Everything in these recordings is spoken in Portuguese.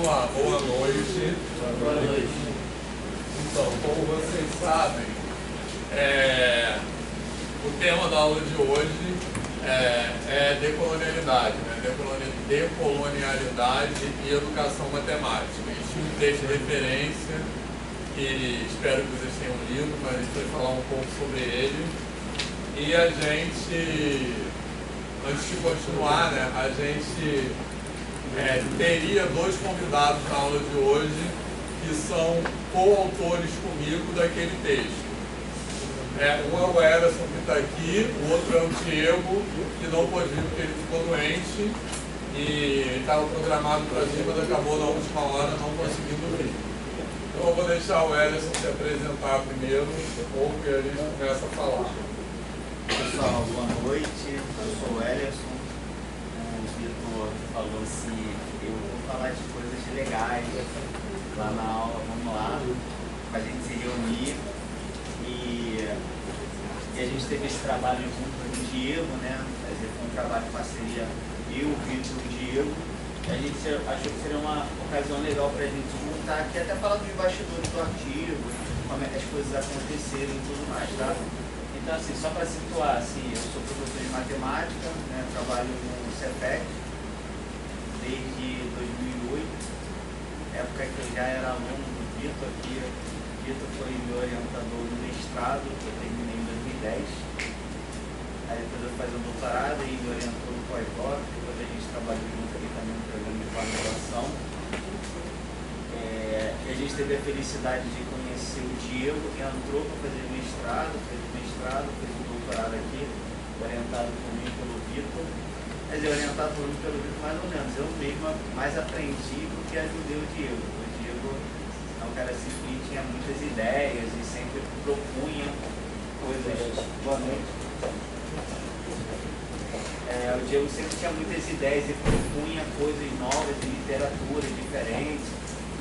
Vamos lá, boa noite. Boa noite. Então, como vocês sabem, o tema da aula de hoje é decolonialidade, né? Decolonialidade e educação matemática. A gente tinha um texto de referência que espero que vocês tenham lido, mas a gente vai falar um pouco sobre ele. E a gente, antes de continuar, né, a gente teria dois convidados na aula de hoje que são coautores comigo daquele texto. Um é o Everson que está aqui, o outro é o Diego, que não pôde vir porque ele ficou doente e estava programado para vir, mas acabou na última hora não conseguindo vir. Então eu vou deixar o Everson se apresentar primeiro, ou que a gente começa a falar. Pessoal, boa noite, eu sou o Everson. O Vitor falou assim, eu vou falar de coisas legais lá na aula, vamos lá, para a gente se reunir. E a gente teve esse trabalho junto com o Diego, né? Foi um trabalho de parceria, eu, o Vitor e o Diego. A gente achou que seria uma ocasião legal para a gente juntar aqui, até falar dos bastidores do artigo, como as coisas aconteceram e tudo mais, tá? Então, assim, só para situar, assim, eu sou professor de matemática, né? Trabalho no CEPEC desde 2008, época que eu já era aluno do Vitor aqui. O Vitor foi meu orientador no mestrado, que eu terminei em 2010. Aí depois eu fui fazer um doutorado e me orientou no COICOP, depois a gente trabalhou junto aqui também no programa de pós-graduação. A gente teve a felicidade de conhecer o Diego, que entrou para fazer mestrado, fez o doutorado aqui, orientado por mim pelo Vitor. Mas eu orientado por mim pelo Vitor mais ou menos. Eu mesmo mais aprendi do que ajudei o Diego. O Diego é um cara assim que tinha muitas ideias e sempre propunha coisas. Boa noite. O Diego sempre tinha muitas ideias e propunha coisas novas de literatura diferentes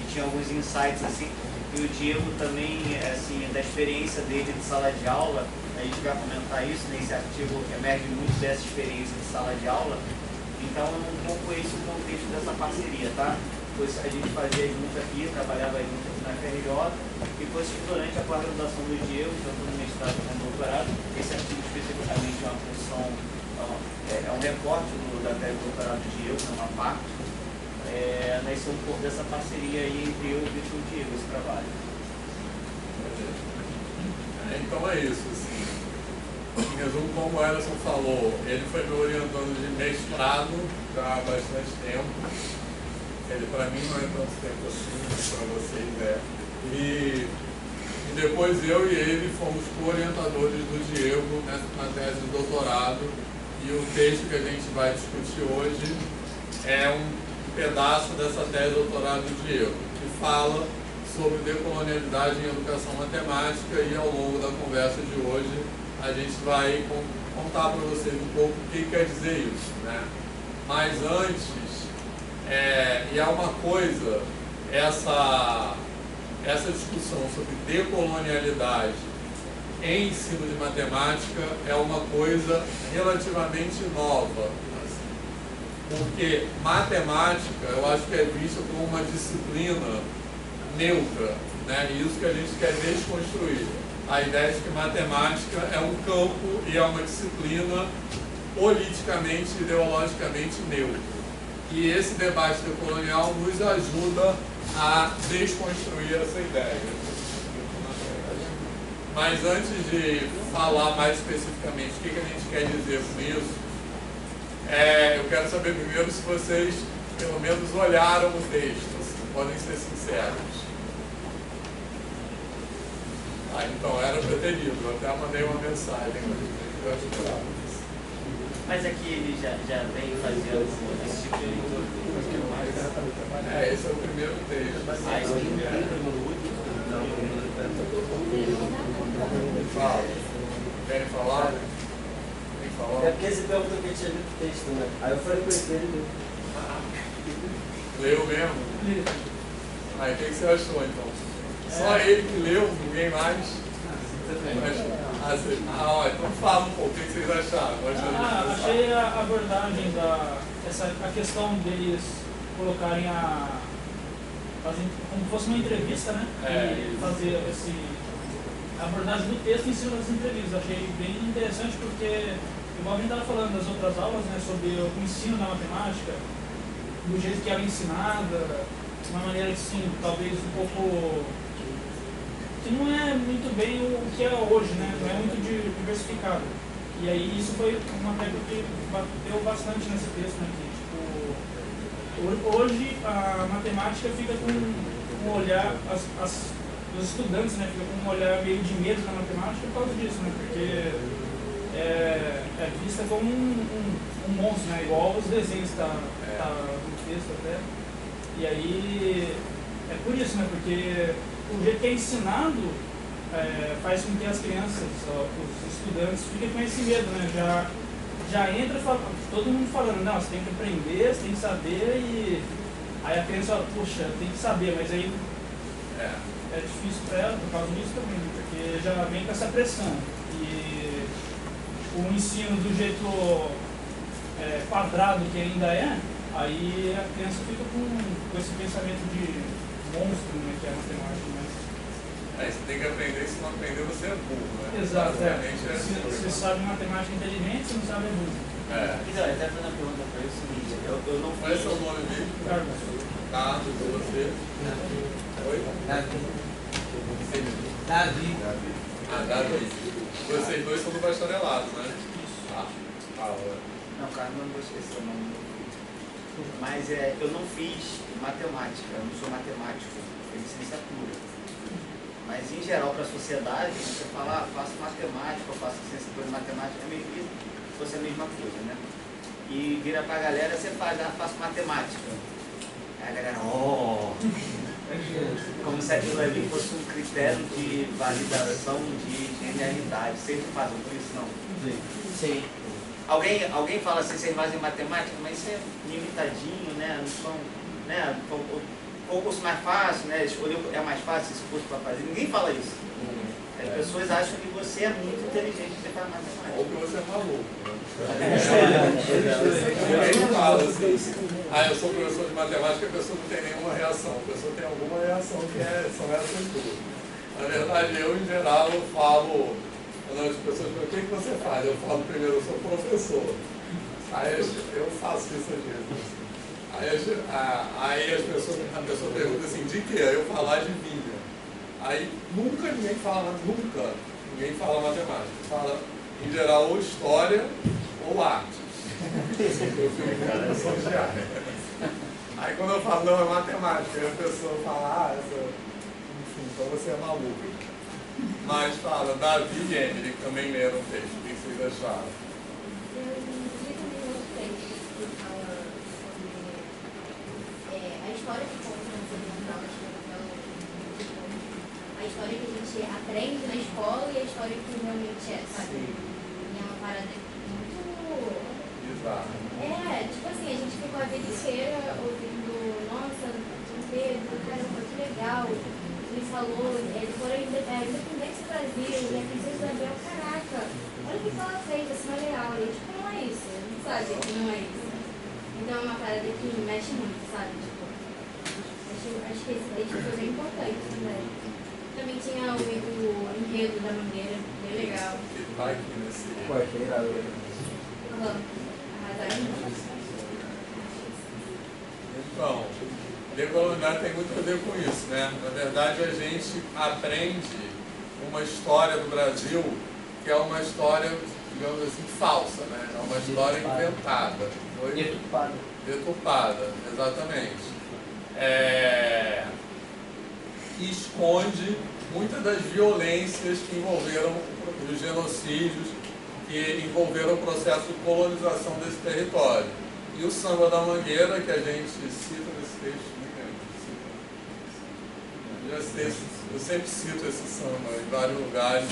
e tinha alguns insights assim. E o Diego também, assim, da experiência dele de sala de aula, a gente vai comentar isso, nesse artigo emerge muito dessa experiência de sala de aula. Então é um pouco esse o contexto dessa parceria, tá? Pois a gente fazia junto aqui, trabalhava junto aqui na FRJ, e depois durante a pós-graduação do Diego, tanto no mestrado como no doutorado, esse artigo especificamente é uma função, é um recorte da tese do doutorado do Diego, é uma parte. Nasceu um pouco dessa parceria aí entre eu e o Diego, esse trabalho. Então é isso, assim. Em resumo, como o Ellison falou, ele foi meu orientando de mestrado já há bastante tempo. Ele para mim não é tanto tempo assim, para vocês E depois eu e ele fomos co-orientadores do Diego na tese de doutorado. E o texto que a gente vai discutir hoje é um pedaço dessa tese de doutorado do Diego, que fala sobre decolonialidade em educação matemática, e ao longo da conversa de hoje a gente vai contar para vocês um pouco o que quer dizer isso, né? Mas antes, e há uma coisa, essa discussão sobre decolonialidade em ensino de matemática é uma coisa relativamente nova. Porque matemática, eu acho que é vista como uma disciplina neutra, né? E isso que a gente quer desconstruir. A ideia de que matemática é um campo e é uma disciplina politicamente, ideologicamente neutra. E esse debate decolonial nos ajuda a desconstruir essa ideia. Mas antes de falar mais especificamente o que a gente quer dizer com isso, eu quero saber primeiro se vocês, pelo menos, olharam o texto, assim, podem ser sinceros. Então, era para ter lido, eu até mandei uma mensagem, mas eu esperava isso. Mas aqui ele já vem fazendo esse tipo de leitura? Esse é o primeiro texto. Esse é o primeiro? Fala. Querem falar? É porque você perguntou que eu tinha lido o texto, né? Aí eu falei com ele, leu mesmo? Li. Aí o que você achou então? Só ele que leu, ninguém mais? Então fala um pouco, o que vocês acharam? Achei a abordagem a questão deles colocarem como se fosse uma entrevista, né? E fazer a abordagem do texto em cima das entrevistas. Achei bem interessante porque, igual a gente estava falando das outras aulas, né, sobre o ensino da matemática, do jeito que ela é ensinada, de uma maneira assim, talvez um pouco que não é muito bem o que é hoje, né? Não é muito diversificado. E aí isso foi uma tecla que bateu bastante nesse texto, né? Que, tipo, hoje a matemática fica com um olhar, os estudantes, né, ficam com um olhar meio de medo na matemática por causa disso, né? Porque é vista como um monstro, né? Igual os desenhos tá no texto até. E aí é por isso, né? Porque o jeito que é ensinado faz com que as crianças, os estudantes, fiquem com esse medo, né? Já entra todo mundo falando, não, você tem que aprender, você tem que saber, e aí a criança fala, puxa, tem que saber, mas aí é difícil para ela por causa disso também, porque já vem com essa pressão. E o ensino do jeito quadrado que ainda aí a criança fica com esse pensamento de monstro, né, que é a matemática. Você tem que aprender, se não aprender você é burro, né? Exato, se você sabe matemática inteligente, se não sabe é burro. Então, eu até fazendo uma pergunta para ele, o seguinte, eu não Qual é o seu nome mesmo? Carlos, e você? Oi? Davi. Davi. Vocês dois são do bacharelado, né? Não, cara, não vou esquecer o nome. Mas eu não fiz matemática, eu não sou matemático, eu fiz licenciatura. Mas em geral para a sociedade, você fala, faço matemática, eu faço licenciatura em matemática, é meio que fosse a mesma coisa, né? E vira pra galera, você faço matemática. Aí a galera, como se aquilo ali fosse um critério de validação de genialidade. Vocês não fazem por isso, não? Sim. Alguém fala assim, vocês fazem matemática, mas isso é limitadinho, né? Não são, né? O curso mais fácil, né? Escolher é mais fácil esse curso para fazer. Ninguém fala isso. As pessoas acham que você é muito inteligente de fazer matemática. Ou que você é maluco. Ninguém fala assim. Eu sou professor de matemática, a pessoa não tem nenhuma reação. A pessoa tem alguma reação que são essas duas. Na verdade, eu, em geral, eu falo. Quando as pessoas perguntam, o que você faz? Eu falo primeiro, eu sou professor. Aí eu faço isso às vezes. Aí a pessoa pergunta assim, de quê? Aí eu falo, adivinha. Aí nunca ninguém fala matemática. Fala, em geral, ou história ou artes. Eu fico de arte. Aí quando eu falo, não, é matemática, aí a pessoa fala, enfim, então você é maluco. Mas fala, Davi e Emily também leram o texto. O que vocês acharam? A história que conta no documental, a história que a gente aprende na escola e a história que realmente sabe? E é uma parada muito... Bizarro. Tipo assim, a gente ficou a vida inteira ouvindo, nossa, São Pedro, caramba, que legal. Ele falou, ele foi a independência do Brasil, e a princesa Isabel, caraca, olha o que ela fez, assim, é legal. E tipo, não é isso, não sabe que não é isso. Então é uma parada que mexe muito, sabe? Tipo, acho que esse texto foi bem importante também. Também tinha o enredo da Mangueira, bem legal. Que tá aqui nesse... Achei irado. Então, decolonial tem muito a ver com isso, né? Na verdade, a gente aprende uma história do Brasil que é uma história, digamos assim, falsa, né? É uma história inventada. Deturpada, exatamente. E esconde muitas das violências que envolveram os genocídios, que envolveram o processo de colonização desse território. E o Samba da Mangueira, que a gente cita nesse texto, eu sempre cito esse samba em vários lugares,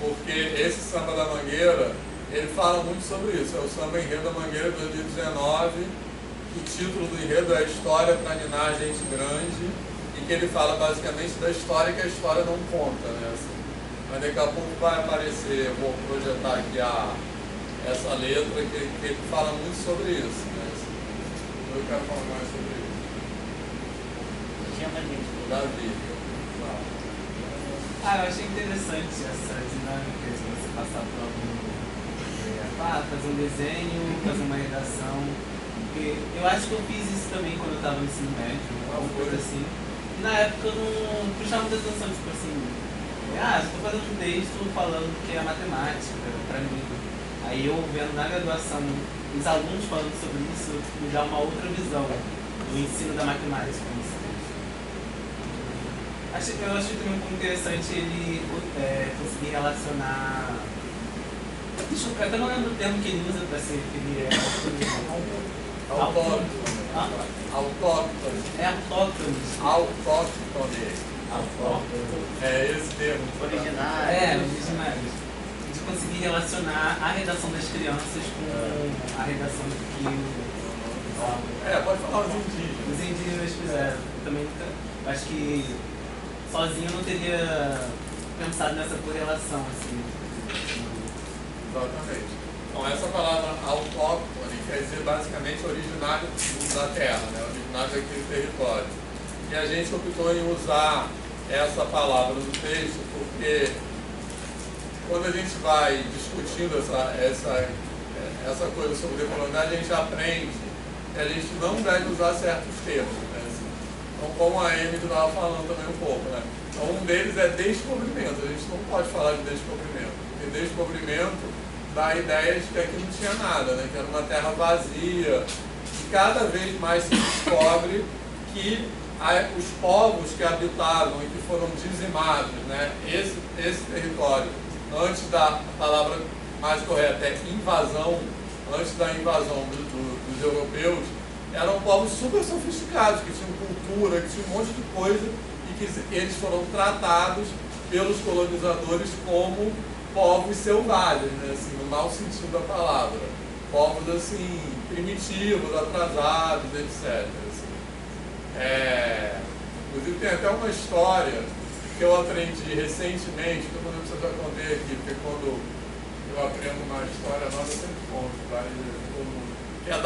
porque esse Samba da Mangueira, ele fala muito sobre isso. É o Samba Enredo da Mangueira de 2019, o título do enredo é A História para Ninar Gente Grande, e que ele fala basicamente da história que a história não conta, né? Assim, mas daqui a pouco vai aparecer, eu vou projetar aqui essa letra que ele fala muito sobre isso, né? Assim, eu quero falar mais sobre isso. chama a gente. Davi. Eu achei interessante essa dinâmica de você passar por algum. Fazer um desenho, fazer uma redação. Porque eu acho que eu fiz isso também quando eu estava no ensino médio, alguma coisa assim. E na época eu não prestava muita atenção, tipo assim, estou fazendo um texto falando que é matemática para mim. Aí eu vendo na graduação os alunos falando sobre isso, me dá uma outra visão do ensino da matemática. Eu achei também um pouco interessante ele conseguir relacionar. Eu até não lembro o termo que ele usa para se referir. Autóctone. É esse termo. Originários. De conseguir relacionar a redação das crianças com a redação que pode falar os indígenas fizeram. Também acho que sozinho eu não teria pensado nessa correlação assim. Exatamente. Então essa palavra autóctone quer dizer basicamente originário da terra, né? Originário daquele território. E a gente optou em usar essa palavra no texto porque quando a gente vai discutindo essa coisa sobre decolonialidade, a gente aprende que a gente não deve usar certos termos, né? Então, como a Amy estava falando também um pouco, né? Então, um deles é descobrimento. A gente não pode falar de descobrimento, porque descobrimento dá a ideia de que aqui não tinha nada, né? Que era uma terra vazia. E cada vez mais se descobre que os povos que habitavam e que foram dizimados, né? Esse território, antes da palavra mais correta é invasão, antes da invasão dos europeus, eram povos super sofisticados, que tinham cultura, que tinham um monte de coisa, e que eles foram tratados pelos colonizadores como povos selvagens, né? Assim, no mau sentido da palavra. Povos assim, primitivos, atrasados, etc. Assim. Inclusive tem até uma história que eu aprendi recentemente, que eu não lembro se eu já contei aqui, porque quando eu aprendo uma história nova, eu sempre conto, que é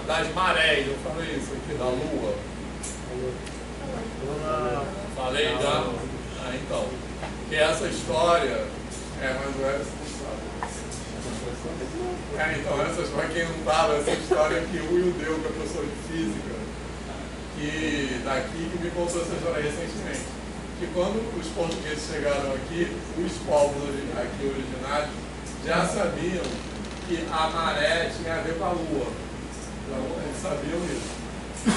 das marés. Eu falei isso aqui, da Lua. Falei já? Então. Que essa história, mas o Edson não sabe. Então, essa história, quem não estava, essa história que o Ildeu, que é professor de física, que me contou essa história recentemente. Que quando os portugueses chegaram aqui, os povos aqui originários já sabiam que a maré tinha a ver com a Lua. Então, eles sabiam isso. E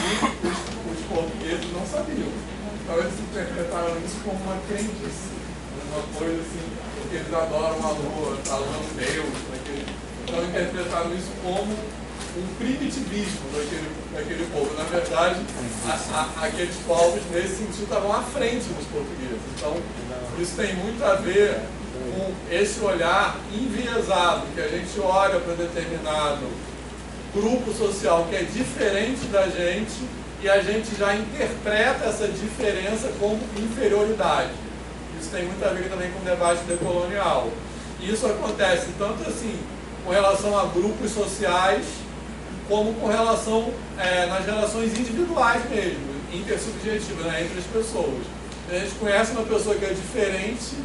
os portugueses não sabiam. Então, eles interpretaram isso como uma crendice, uma coisa assim, porque eles adoram a Lua, falam Deus. Então, interpretaram isso como um primitivismo daquele povo. Na verdade, aqueles povos, nesse sentido, estavam à frente dos portugueses. Então, isso tem muito a ver com esse olhar enviesado, que a gente olha para determinado grupo social que é diferente da gente e a gente já interpreta essa diferença como inferioridade. Isso tem muito a ver também com o debate decolonial. E isso acontece tanto assim com relação a grupos sociais, como com relação nas relações individuais mesmo, intersubjetivas, né, entre as pessoas. A gente conhece uma pessoa que é diferente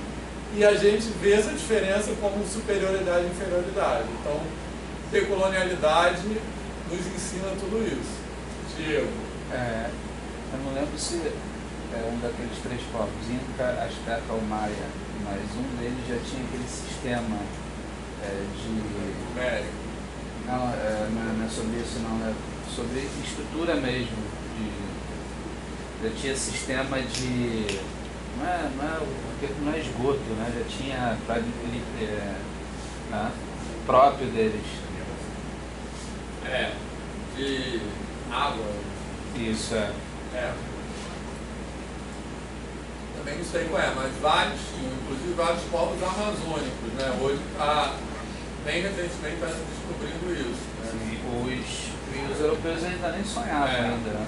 e a gente vê essa diferença como superioridade e inferioridade. Então, decolonialidade nos ensina tudo isso. Diego. Eu não lembro se é um daqueles três povos, Inca, Azteca ou Maia, mas um deles já tinha aquele sistema de... Numérico. Não é sobre isso, não, é sobre estrutura mesmo. Já tinha sistema de... Não é esgoto, né? Já tinha próprio deles. De água. Isso, Também não sei qual mas vários, inclusive vários povos amazônicos, né? Hoje bem recentemente está se descobrindo isso. Né? Sim, os europeus ainda nem sonhavam ainda, né?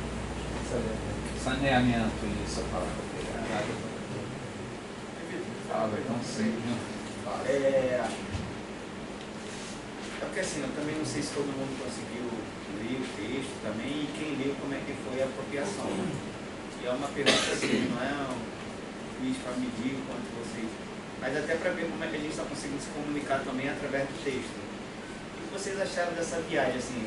Saneamento, isso a palavra. Fala, então sim. Porque assim, eu também não sei se todo mundo conseguiu ler o texto também e quem leu como é que foi a apropriação. E é uma pergunta assim, não é um quiz para medir o quanto vocês... Mas até para ver como é que a gente está conseguindo se comunicar também através do texto. O que vocês acharam dessa viagem? Assim,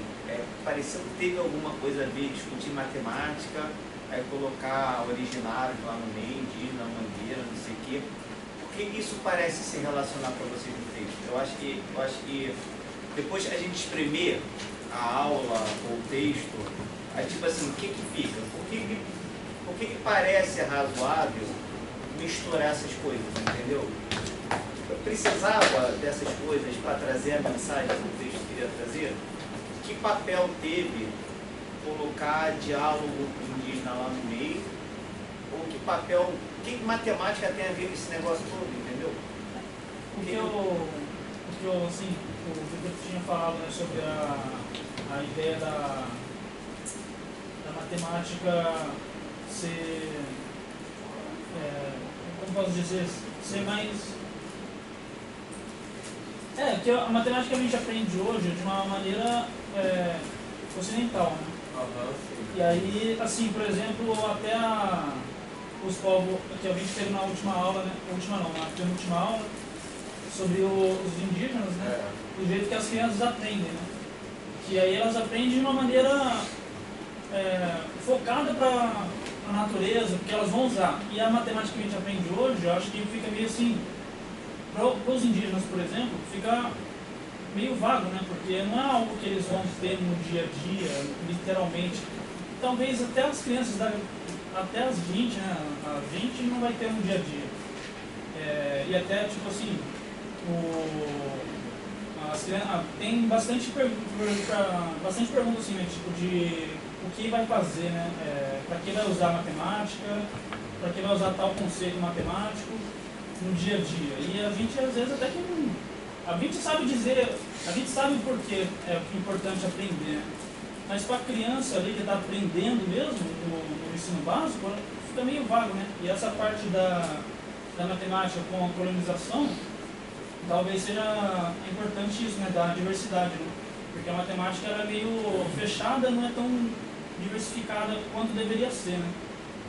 pareceu que teve alguma coisa a ver, discutir matemática, aí colocar originários lá no meio, indígena, mangueira, não sei o quê. Por que isso parece se relacionar para vocês no texto? Eu acho que depois que a gente espremer a aula ou o texto, aí tipo assim, o que fica? Por que parece razoável misturar essas coisas, entendeu? Eu precisava dessas coisas para trazer a mensagem que o texto queria trazer? Que papel teve colocar diálogo indígena lá no meio? Ou que matemática tem a ver com esse negócio todo, entendeu? O que eu assim, o Victor tinha falado, né, sobre a ideia da matemática ser, como posso dizer, ser mais... que a matemática a gente aprende hoje de uma maneira ocidental, né? E aí, assim, por exemplo, até os povos que a gente teve na última aula, né? Na penúltima aula, sobre os indígenas, né? Do jeito que as crianças aprendem, né? Que aí elas aprendem de uma maneira focada para a natureza, porque elas vão usar. E a matemática que a gente aprende hoje, eu acho que fica meio assim, para os indígenas, por exemplo, fica meio vago, né? Porque não é algo que eles vão ter no dia a dia, literalmente. Talvez até as crianças, até as 20, né? A 20 não vai ter no dia a dia. E até, tipo assim, tem bastante perguntas assim, né? Tipo de o que vai fazer, né? Para que vai usar matemática, para que vai usar tal conceito matemático no dia a dia. E a gente às vezes até que não... A gente sabe dizer, a gente sabe por que é importante aprender, né? Mas para a criança ali que está aprendendo mesmo no ensino básico, fica meio vago, né? E essa parte da matemática com a colonização, talvez seja importante isso, né? Da diversidade, né? Porque a matemática era meio fechada, não é tão diversificada quanto deveria ser, né?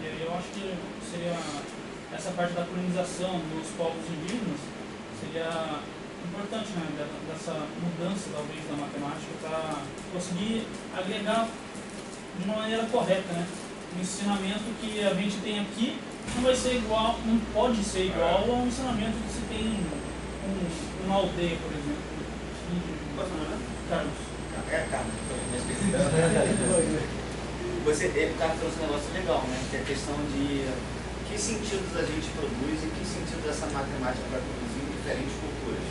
E aí eu acho que seria essa parte da colonização dos povos indígenas seria importante, né? Dessa mudança talvez da matemática para conseguir agregar de uma maneira correta, né? O ensinamento que a gente tem aqui não vai ser igual, não pode ser igual ao ensinamento que se tem em uma aldeia, por exemplo. Qual é o seu nome? Carlos. Carlos. O Carlos trouxe um negócio legal, né? Que é a questão de que sentidos a gente produz e que sentido essa matemática vai produzir em diferentes culturas,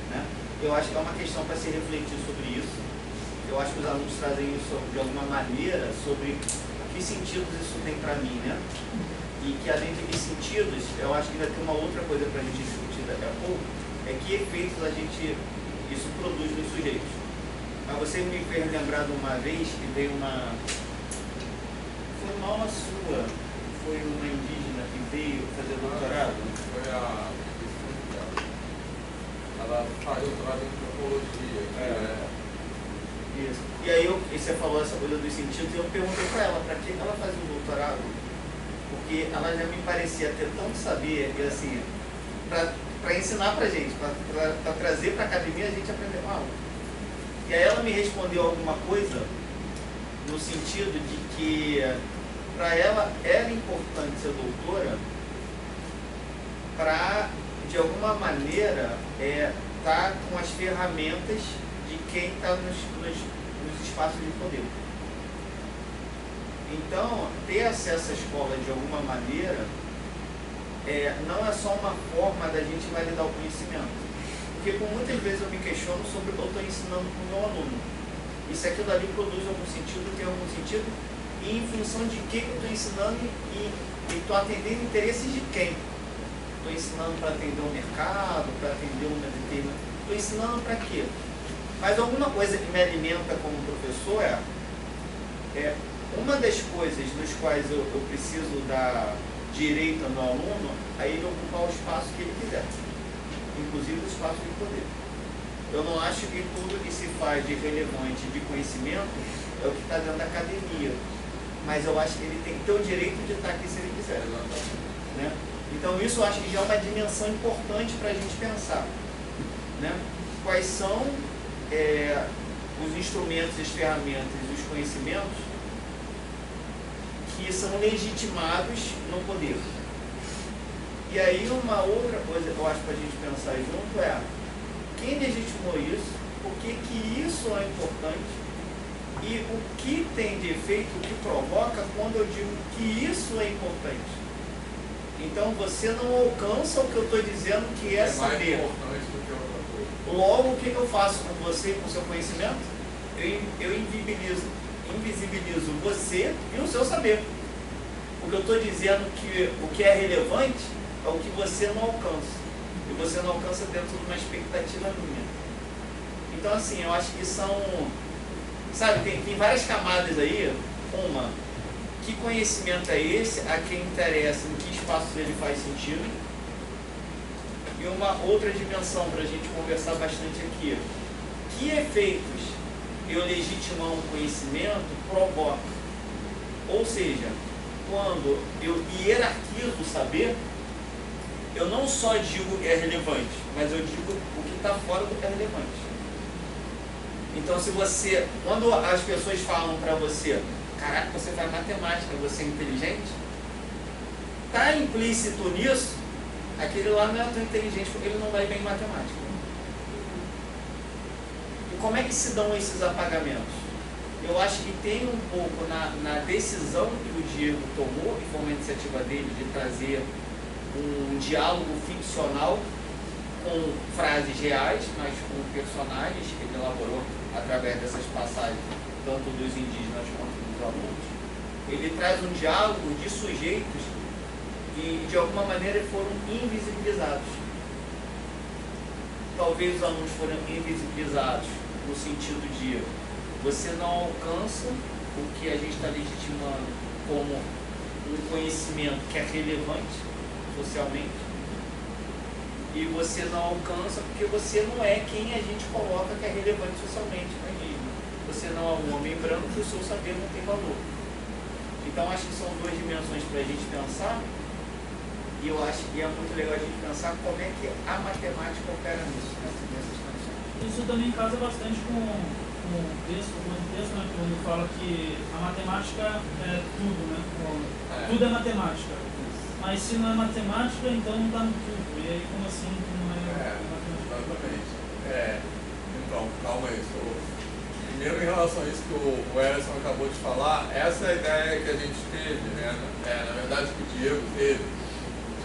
né? Eu acho que é uma questão para se refletir sobre isso. Eu acho que os alunos trazem isso de alguma maneira sobre que sentidos isso tem para mim, né? E que além de que sentidos, eu acho que vai ter uma outra coisa para a gente discutir daqui a pouco, é que efeitos isso produz nos sujeitos. Mas você me fez lembrar de uma vez que veio foi uma aula sua, foi uma indígena que veio fazer doutorado? Foi ela faz doutorado em antropologia. Isso. E aí você falou essa coisa dos sentidos e eu perguntei para ela para que ela fazia um doutorado, porque ela já me parecia ter tanto saber, e assim, para ensinar para gente, para trazer para a academia a gente aprender mal. E aí ela me respondeu alguma coisa no sentido de que para ela era importante ser doutora para, de alguma maneira, estar com as ferramentas de quem está nos espaços de poder. Então, ter acesso à escola de alguma maneira não é só uma forma da gente validar o conhecimento. Porque por muitas vezes eu me questiono sobre o que eu estou ensinando para o meu aluno. E se aquilo ali produz algum sentido, tem algum sentido, e em função de que eu estou ensinando e estou atendendo interesses de quem? Estou ensinando para atender um mercado, para atender uma determinada... Estou ensinando para quê? Mas alguma coisa que me alimenta como professor é uma das coisas nos quais eu preciso dar direito ao meu aluno a ele ocupar o espaço que ele quiser, inclusive o espaço de poder. Eu não acho que tudo que se faz de relevante de conhecimento é o que está dentro da academia. mas eu acho que ele tem que ter o direito de estar aqui se ele quiser. Né? Então isso eu acho que já é uma dimensão importante para a gente pensar. Né? Quais são os instrumentos, as ferramentas e os conhecimentos que são legitimados no poder. E aí uma outra coisa que eu acho para a gente pensar junto é quem legitimou isso, por que isso é importante e o que tem de efeito, o que provoca quando eu digo que isso é importante. Então você não alcança o que eu estou dizendo que é saber. Mais importante do que outra coisa. Logo, o que eu faço com você, com o seu conhecimento? Eu invisibilizo você e o seu saber. Porque eu estou dizendo que o que é relevante é o que você não alcança. E você não alcança dentro de uma expectativa minha. Então, assim, eu acho que são... Sabe, tem várias camadas aí. Uma, que conhecimento é esse? A quem interessa, em que espaço ele faz sentido? E uma outra dimensão para a gente conversar bastante aqui. Que efeitos eu legitimar um conhecimento provoca? Ou seja, quando eu hierarquizo o saber, eu não só digo que é relevante, mas eu digo o que está fora do que é relevante. Então, se você, quando as pessoas falam para você, caraca, você faz matemática, você é inteligente, está implícito nisso, aquele lá não é tão inteligente porque ele não vai bem em matemática. E como é que se dão esses apagamentos? Eu acho que tem um pouco na decisão que o Diego tomou, e foi uma iniciativa dele de trazer um diálogo ficcional com frases reais, mas com personagens que ele elaborou através dessas passagens, tanto dos indígenas quanto dos alunos. Ele traz um diálogo de sujeitos que, de alguma maneira, foram invisibilizados. Talvez os alunos foram invisibilizados no sentido de você não alcança o que a gente está legitimando como um conhecimento que é relevante socialmente, e você não alcança porque você não é quem a gente coloca que é relevante socialmente no indígena. Você não é um homem branco e o seu saber não tem valor. Então acho que são duas dimensões para a gente pensar, e eu acho que é muito legal a gente pensar como é que a matemática opera nisso, nessas condições. Isso também casa bastante com o texto, né, quando fala que a matemática é tudo, né? Tudo é matemática. Mas se não é matemática, então não está no tudo. E aí, como assim não é matemática? Exatamente. Então, calma aí. Primeiro, em relação a isso que o Ellison acabou de falar, essa é a ideia que a gente teve, né? Na verdade, que o Diego teve,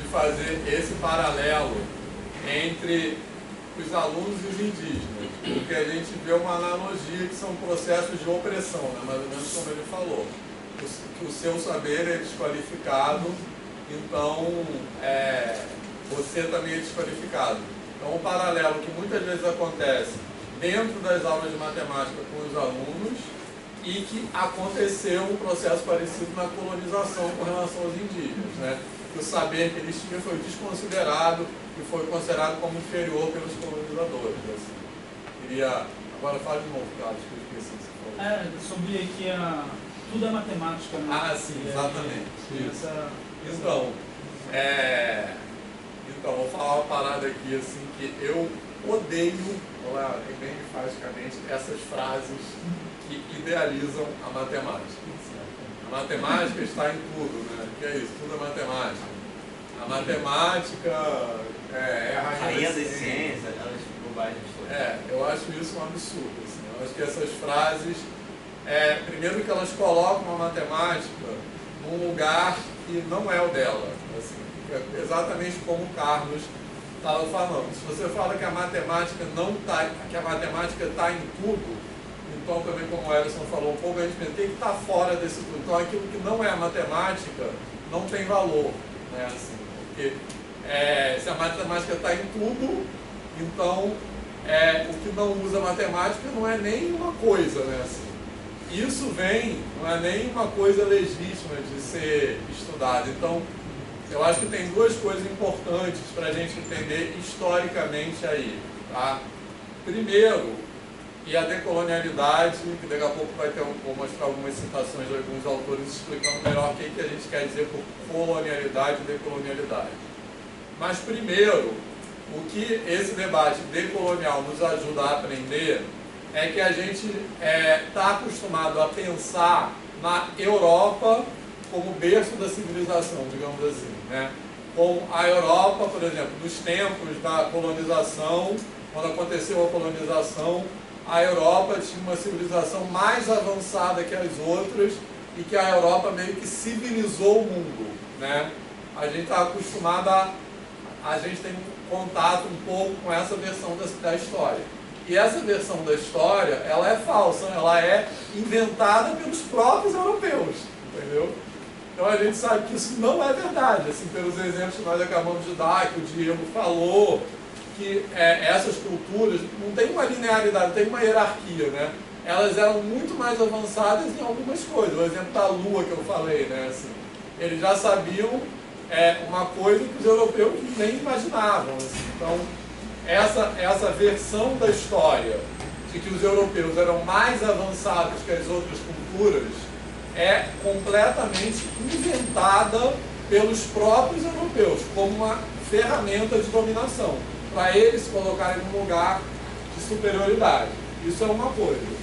de fazer esse paralelo entre os alunos e os indígenas. Porque a gente vê uma analogia que são processos de opressão, né? Mais ou menos como ele falou. Que o seu saber é desqualificado, então você também é desqualificado. Então, um paralelo que muitas vezes acontece dentro das aulas de matemática com os alunos e que aconteceu um processo parecido na colonização com relação aos indígenas, né? Que o saber que eles tinham foi desconsiderado e foi considerado como inferior pelos colonizadores. Assim. Agora fala de novo, Carlos, que eu esqueci que você falou. Sobre que tudo é matemática, né? Ah, sim, exatamente. Então, vou falar uma parada aqui, assim, que eu odeio, bem enfaticamente, essas frases que idealizam a matemática. A matemática está em tudo, né? O que é isso? Tudo é matemática. A matemática é a rainha das ciências, aquelas bobagens todas. eu acho isso um absurdo. Assim. Eu acho que essas frases, primeiro que elas colocam a matemática num lugar que não é o dela. Assim, exatamente como o Carlos estava falando. Se você fala que a matemática que a matemática está em tudo, então também como o Ellison falou um pouco, a gente tem que estar fora desse tudo. Então aquilo que não é a matemática não tem valor, né? Assim, porque se a matemática está em tudo, então o que não usa matemática não é nem uma coisa, né? Assim, isso não é nem uma coisa legítima de ser estudada. Então, eu acho que tem duas coisas importantes para a gente entender historicamente aí, tá? Primeiro, e a decolonialidade, que daqui a pouco vou mostrar algumas citações de alguns autores explicando melhor o que a gente quer dizer por colonialidade e decolonialidade. Mas primeiro, o que esse debate decolonial nos ajuda a aprender é que a gente está acostumado a pensar na Europa como berço da civilização, digamos assim, né? Com a Europa, por exemplo, nos tempos da colonização, quando aconteceu a colonização, a Europa tinha uma civilização mais avançada que as outras e que a Europa meio que civilizou o mundo, né? A gente está acostumado a gente tem contato um pouco com essa versão da história. E essa versão da história, ela é falsa, ela é inventada pelos próprios europeus, entendeu? Então a gente sabe que isso não é verdade, assim, pelos exemplos que nós acabamos de dar, que o Diego falou, que essas culturas não tem uma linearidade, não tem uma hierarquia, né? Elas eram muito mais avançadas em algumas coisas. O exemplo da Lua que eu falei, né? Assim, eles já sabiam uma coisa que os europeus nem imaginavam. Assim. Então, essa versão da história de que os europeus eram mais avançados que as outras culturas é completamente inventada pelos próprios europeus como uma ferramenta de dominação, para eles se colocarem num lugar de superioridade. Isso é uma coisa.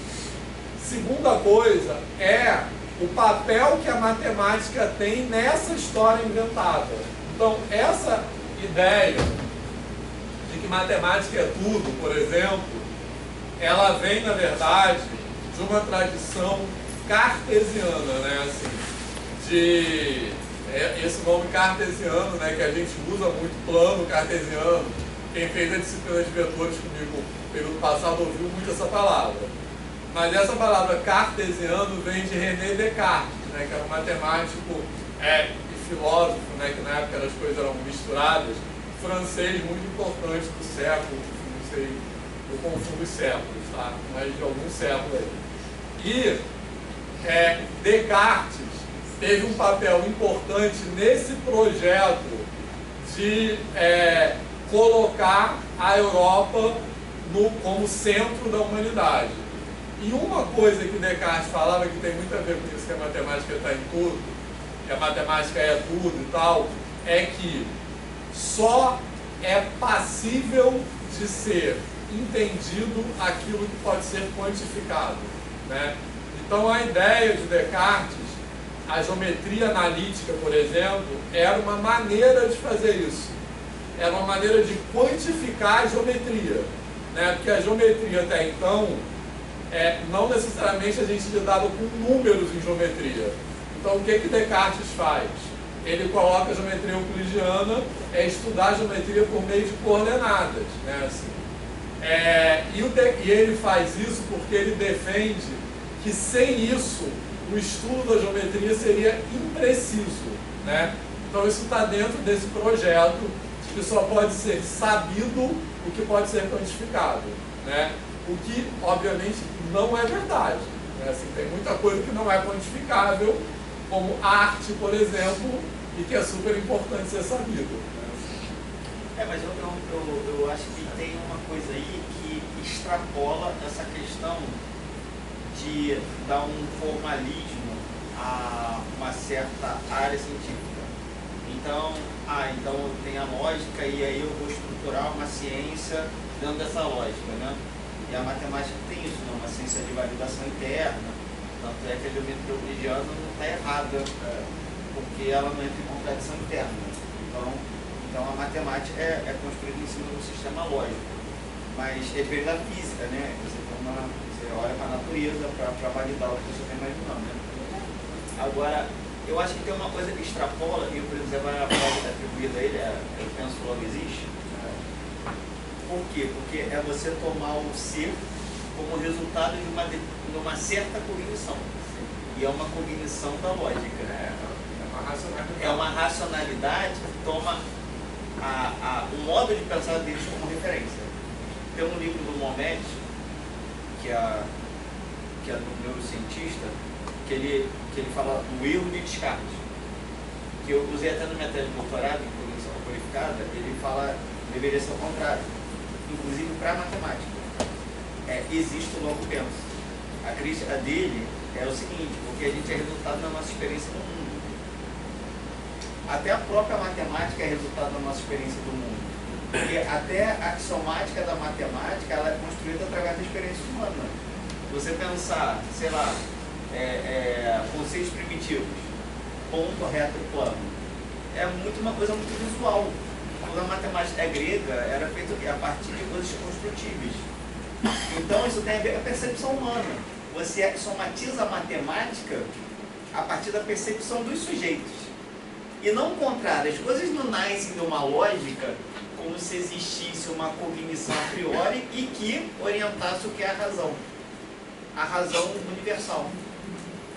Segunda coisa é o papel que a matemática tem nessa história inventada. Então, essa ideia de que matemática é tudo, por exemplo, ela vem, na verdade, de uma tradição cartesiana, né? Assim, esse nome cartesiano, né, que a gente usa muito, plano cartesiano. Quem fez a disciplina de vetores comigo no período passado ouviu muito essa palavra. Mas essa palavra cartesiano vem de René Descartes, né, que era um matemático e filósofo, né, que na época as coisas eram misturadas, francês muito importante do século, não sei, eu confundo os séculos, tá? Mas de algum século aí. E Descartes teve um papel importante nesse projeto de colocar a Europa como centro da humanidade. E uma coisa que Descartes falava, que tem muito a ver com isso, que a matemática está em tudo, que a matemática é tudo e tal, é que só é passível de ser entendido aquilo que pode ser quantificado, né? Então a ideia de Descartes, a geometria analítica, por exemplo, era uma maneira de fazer isso. Era uma maneira de quantificar a geometria, né? Porque a geometria até então, não necessariamente a gente lidava com números em geometria. Então o que Descartes faz? Ele coloca a geometria euclidiana, estudar a geometria por meio de coordenadas, né? Assim, e ele faz isso porque ele defende que sem isso o estudo da geometria seria impreciso, né? Então isso está dentro desse projeto de que só pode ser sabido o que pode ser quantificado, né? O que obviamente não é verdade, né? Assim, tem muita coisa que não é quantificável, como arte, por exemplo, e que é super importante ser sabido, né? Mas eu acho que tem uma coisa aí que extrapola essa questão de dar um formalismo a uma certa área científica. Então tem a lógica e aí eu vou estruturar uma ciência dentro dessa lógica, né? E a matemática tem isso, né? Uma ciência de validação interna, tanto é que a geometria euclidiana não está errada, porque ela não entra em contradição interna. Então a matemática é construída em cima de um sistema lógico, mas é diferente da física, né? Você olha para a natureza para validar o que você está imaginando, né? Agora, eu acho que tem uma coisa que extrapola, e por exemplo, a prova atribuída a ele, eu penso logo existe. Por quê? Porque é você tomar o ser como resultado de uma certa cognição. E é uma cognição da lógica. É uma racionalidade que toma o modo de pensar deles como referência. Tem um livro do Mohamed, que é do neurocientista, que ele fala do erro de Descartes, que eu usei até na minha tese de doutorado, em cognição qualificada. Ele fala que deveria ser o contrário, inclusive para a matemática. existe o logo penso. A crítica dele é o seguinte, porque a gente é resultado da nossa experiência no mundo. Até a própria matemática é resultado da nossa experiência do mundo. Porque até a axiomática da matemática ela é construída através da experiência humana. Você pensar, sei lá, conceitos primitivos, ponto, reto e plano, é uma coisa muito visual. Quando a matemática grega era feita a partir de coisas construtíveis. Então isso tem a ver com a percepção humana. Você somatiza a matemática a partir da percepção dos sujeitos. E não o contrário, as coisas não nascem de uma lógica como se existisse uma cognição a priori e que orientasse o que é a razão universal.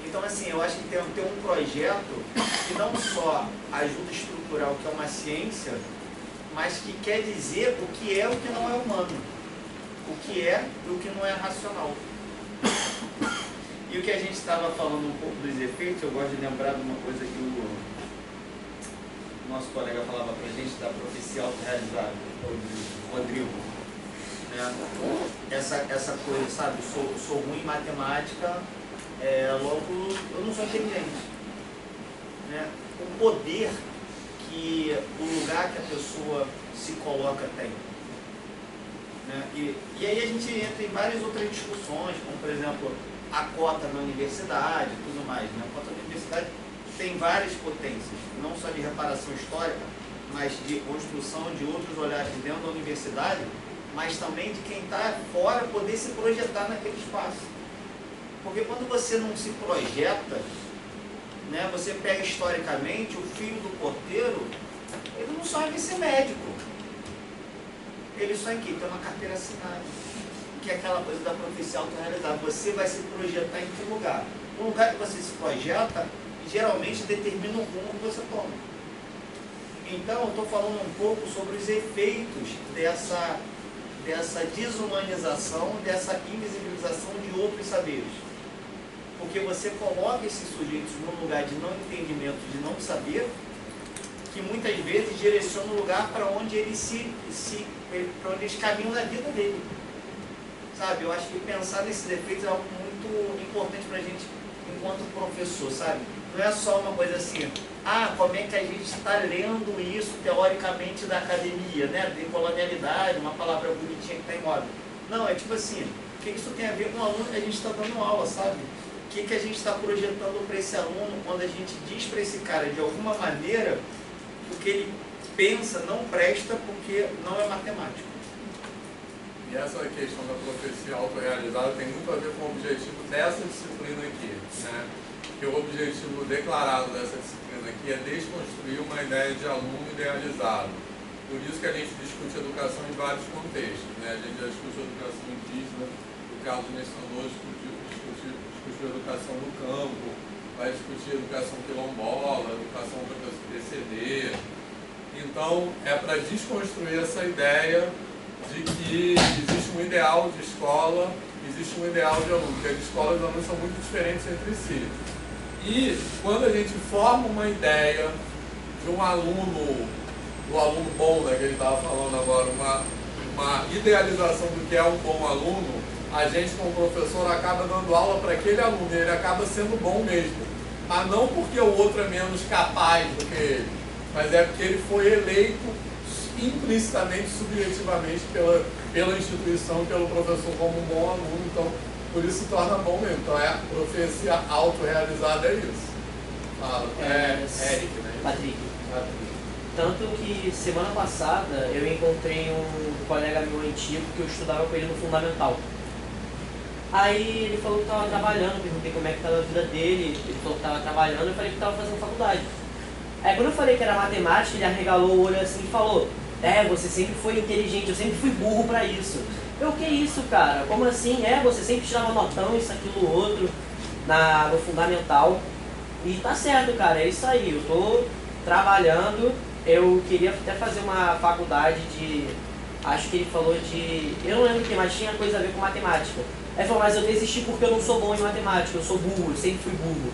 Então, assim, eu acho que tem um projeto que não só ajuda a estruturar o que é uma ciência, mas que quer dizer o que é o que não é humano, o que é e o que não é racional. E o que a gente estava falando um pouco dos efeitos, eu gosto de lembrar de uma coisa que o nosso colega falava para a gente da profecia autorrealizada, o Rodrigo. Né? Essa coisa, sabe, sou ruim em matemática, logo eu não sou inteligente. Né? O poder que o lugar que a pessoa se coloca tem. Né? E aí a gente entra em várias outras discussões, como por exemplo a cota na universidade e tudo mais. Né? A cota na universidade tem várias potências, não só de reparação histórica, mas de construção de outros olhares dentro da universidade, mas também de quem está fora poder se projetar naquele espaço. Porque quando você não se projeta, né, você pega historicamente o filho do porteiro, ele não sonha em ser médico. Ele sonha em quê? Ter uma carteira assinada. Que é aquela coisa da profecia autorrealizada. Você vai se projetar em que lugar? O lugar que você se projeta, geralmente determina o rumo que você toma. Então, eu estou falando um pouco sobre os efeitos dessa desumanização, dessa invisibilização de outros saberes. Porque você coloca esses sujeitos num lugar de não entendimento, de não saber, que muitas vezes direciona o lugar para onde eles para onde eles caminham na vida dele. Sabe, eu acho que pensar nesses efeitos é algo muito importante para a gente enquanto professor, sabe? Não é só uma coisa assim, como é que a gente está lendo isso teoricamente da academia, né? De colonialidade, uma palavra bonitinha que está em moda. Não, é tipo assim, o que isso tem a ver com o aluno que a gente está dando aula, sabe? O que a gente está projetando para esse aluno quando a gente diz para esse cara, de alguma maneira, o que ele pensa não presta porque não é matemático. E essa questão da profecia autorrealizada tem muito a ver com o objetivo dessa disciplina aqui, né? Que o objetivo declarado dessa disciplina aqui é desconstruir uma ideia de aluno idealizado. Por isso que a gente discute educação em vários contextos, né? A gente já discute educação indígena, o Carlos mencionou, discutiu educação no campo, vai discutir educação quilombola, educação para PCD. Então, é para desconstruir essa ideia de que existe um ideal de escola, existe um ideal de aluno, porque as escolas e os alunos são muito diferentes entre si. E quando a gente forma uma ideia de um aluno, do aluno bom, né, que ele estava falando agora, uma idealização do que é um bom aluno, a gente como professor acaba dando aula para aquele aluno, e ele acaba sendo bom mesmo. Mas não porque o outro é menos capaz do que ele, mas é porque ele foi eleito implicitamente, subjetivamente pela instituição e pelo professor como um bom aluno, então por isso se torna bom mesmo. Então a profecia autorrealizada é isso. Eric, né? Patrick. Tanto que semana passada eu encontrei um colega meu antigo que eu estudava com ele no Fundamental. Aí ele falou que estava trabalhando, perguntei como é que estava a vida dele, ele falou que estava trabalhando, eu falei que estava fazendo faculdade. Aí quando eu falei que era matemática, ele arregalou o olho assim e falou: você sempre foi inteligente, eu sempre fui burro pra isso. Eu, que isso, cara? Como assim? Você sempre tirava notão, isso, aquilo, outro, no Fundamental. E tá certo, cara, é isso aí. Eu tô trabalhando, eu queria até fazer uma faculdade de... Acho que ele falou de... Eu não lembro o que, mas tinha coisa a ver com matemática. Aí ele falou, mas eu desisti porque eu não sou bom em matemática, eu sou burro, eu sempre fui burro.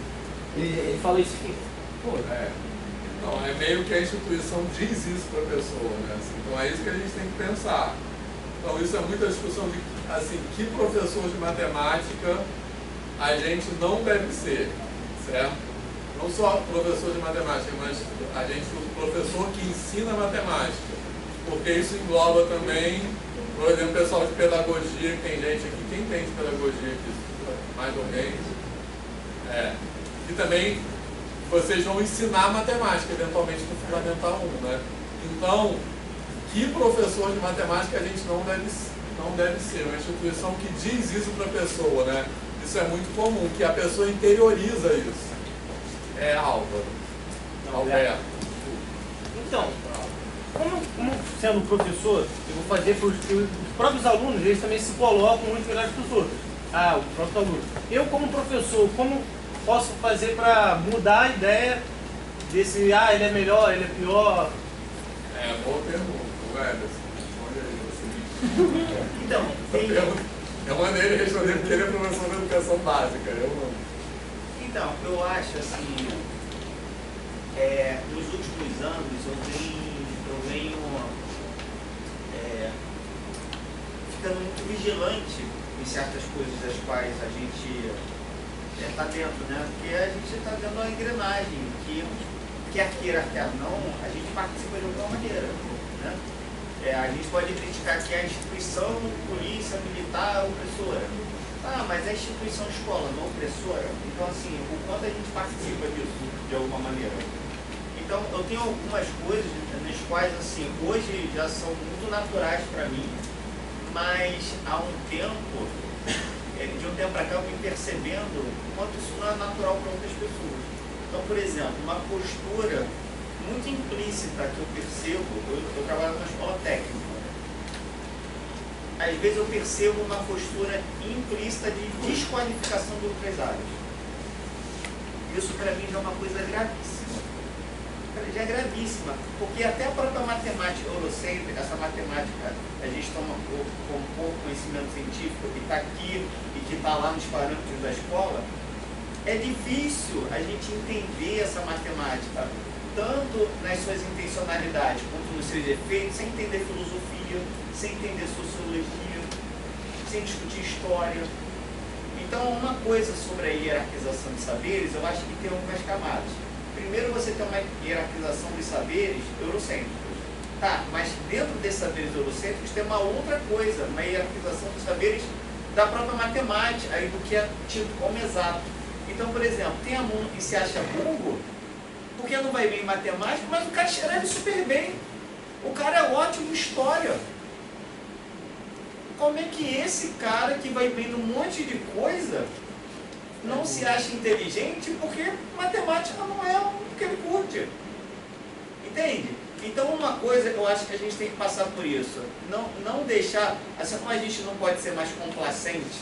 Ele falou isso aqui. Pô, Então, é meio que a instituição diz isso para a pessoa, né? Então é isso que a gente tem que pensar. Então isso é muita discussão de assim, que professor de matemática a gente não deve ser, certo? Não só professor de matemática, mas a gente, o professor que ensina matemática, porque isso engloba também, por exemplo, o pessoal de pedagogia, que tem gente aqui, quem tem de pedagogia aqui, mais ou menos, e também vocês vão ensinar matemática, eventualmente no Fundamental 1, né? Então, que professor de matemática a gente não deve ser, uma instituição que diz isso para a pessoa, né? Isso é muito comum, que a pessoa interioriza isso. Álvaro. Alberto. Então, como sendo professor, eu vou fazer para os próprios alunos, eles também se colocam muito melhores que os outros. O próprio aluno. Eu, como professor, como posso fazer para mudar a ideia desse, ele é melhor, ele é pior? Boa pergunta, Everson. Responde aí, você. Então, é maneira de responder porque ele é professor de educação básica. Então, eu acho assim, nos últimos anos eu venho ficando muito vigilante em certas coisas das quais a gente está dentro, né? Porque a gente está dentro de uma engrenagem que, quer queira, quer não, a gente participa de alguma maneira, né? A gente pode criticar que a instituição polícia militar opressora. Mas a instituição escola não opressora. Então, assim, o quanto a gente participa disso, de alguma maneira. Então, eu tenho algumas coisas nas quais, assim, hoje já são muito naturais para mim, mas há um tempo, de um tempo para cá, eu vim percebendo o quanto isso não é natural para outras pessoas. Então, por exemplo, uma postura muito implícita que eu percebo, eu trabalho na escola técnica. Às vezes eu percebo uma postura implícita de desqualificação de outras áreas. Isso para mim já é uma coisa gravíssima. Já é gravíssima, porque até a própria matemática eurocêntrica, essa matemática, a gente toma com pouco conhecimento científico que está aqui e que está lá nos parâmetros da escola, é difícil a gente entender essa matemática, tanto nas suas intencionalidades quanto nos seus efeitos, sem entender filosofia, sem entender sociologia, sem discutir história. Então, uma coisa sobre a hierarquização de saberes, eu acho que tem algumas camadas. Primeiro, você tem uma hierarquização dos saberes eurocêntricos. Mas dentro desses saberes eurocêntricos tem uma outra coisa, uma hierarquização dos saberes da própria matemática, aí do que é tido como exato. Então, por exemplo, tem aluno que se acha burro, porque não vai bem em matemática, mas o cara escreve super bem. O cara é ótimo em história. Como é que esse cara que vai bem num monte de coisa não se acha inteligente porque matemática não é o que ele curte? Entende? Então uma coisa, eu acho que a gente tem que passar por isso. Não deixar, assim como a gente não pode ser mais complacente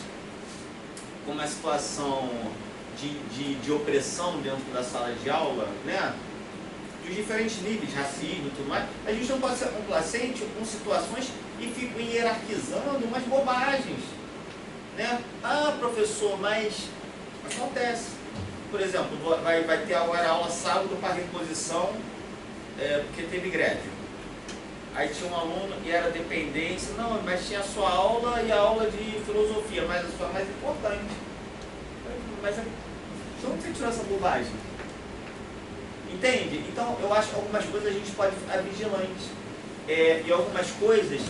com uma situação de opressão dentro da sala de aula, né? Dos diferentes níveis, racismo e tudo mais, a gente não pode ser complacente com situações que ficam hierarquizando umas bobagens, né? Professor, mas acontece. Por exemplo, vai ter agora aula sábado para reposição, porque teve greve. Aí tinha um aluno e era dependência, não, mas tinha a sua aula e a aula de filosofia, mas a sua mais importante. Mas de onde você tirou essa bobagem? Entende? Então, eu acho que algumas coisas a gente pode ficar vigilante. E algumas coisas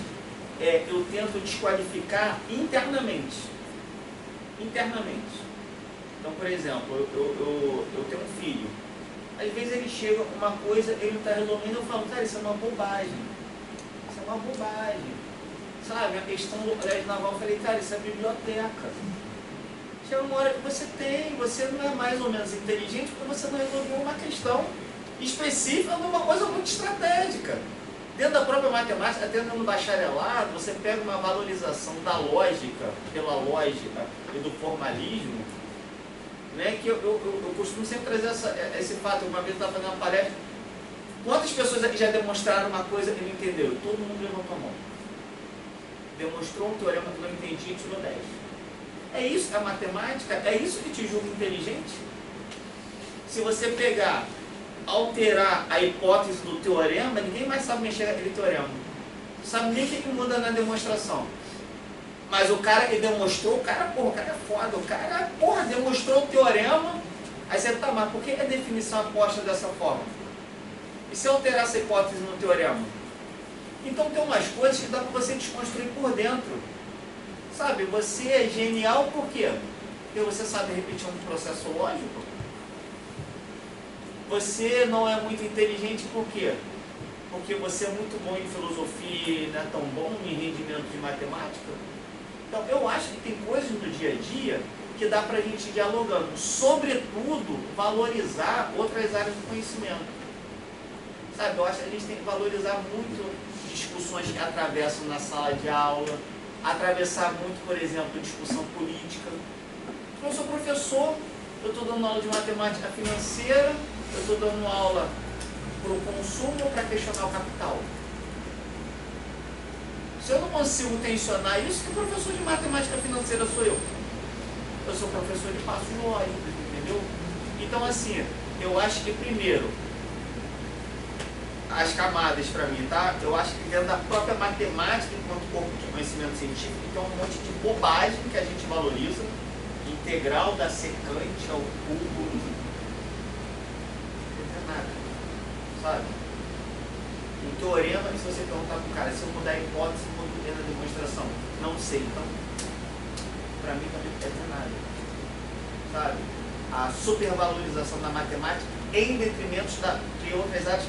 eu tento desqualificar internamente. Então, por exemplo, eu tenho um filho. Às vezes ele chega com uma coisa, ele não está resolvendo, eu falo, cara, isso é uma bobagem. Isso é uma bobagem. Sabe, a questão do colégio naval, eu falei, cara, isso é biblioteca. Chega uma hora que você não é mais ou menos inteligente porque você não resolveu uma questão específica de uma coisa muito estratégica. Dentro da própria matemática, dentro do bacharelado, você pega uma valorização da lógica, pela lógica e do formalismo, né, que eu costumo sempre trazer esse fato. Uma vez eu estava fazendo uma palestra, quantas pessoas aqui já demonstraram uma coisa que não entenderam? Todo mundo levantou a mão. Demonstrou um teorema que não entendi e tirou 10. É isso, a matemática, é isso que te julga inteligente? Se você pegar, alterar a hipótese do teorema, ninguém mais sabe mexer naquele teorema. Não sabe nem o que muda na demonstração. Mas o cara que demonstrou, o cara é foda, o cara, demonstrou o teorema, aí você tá, mas por que a definição aposta dessa forma? E se eu alterar essa hipótese no teorema? Então tem umas coisas que dá para você desconstruir por dentro. Sabe, você é genial por quê? Porque você sabe repetir um processo lógico. Você não é muito inteligente por quê? Porque você é muito bom em filosofia e não é tão bom em rendimento de matemática. Então eu acho que tem coisas no dia a dia que dá para a gente ir dialogando. Sobretudo, valorizar outras áreas do conhecimento. Sabe, eu acho que a gente tem que valorizar muito discussões que atravessam na sala de aula, atravessar muito, por exemplo, discussão política. Eu sou professor, eu estou dando aula de matemática financeira, eu estou dando aula para o consumo ou para questionar o capital. Se eu não consigo tensionar isso, que professor de matemática financeira sou eu? Eu sou professor de passos lógicos, entendeu? Então, assim, eu acho que primeiro, as camadas para mim, tá? Eu acho que dentro da própria matemática, enquanto corpo de conhecimento científico, tem um monte de bobagem que a gente valoriza, integral da secante ao cubo, não é nada, sabe? Um teorema, se você perguntar para o cara, se eu mudar a hipótese, eu mudo dentro da demonstração. Não sei, então, para mim também não quer dizer nada, sabe? A supervalorização da matemática em detrimento de outras áreas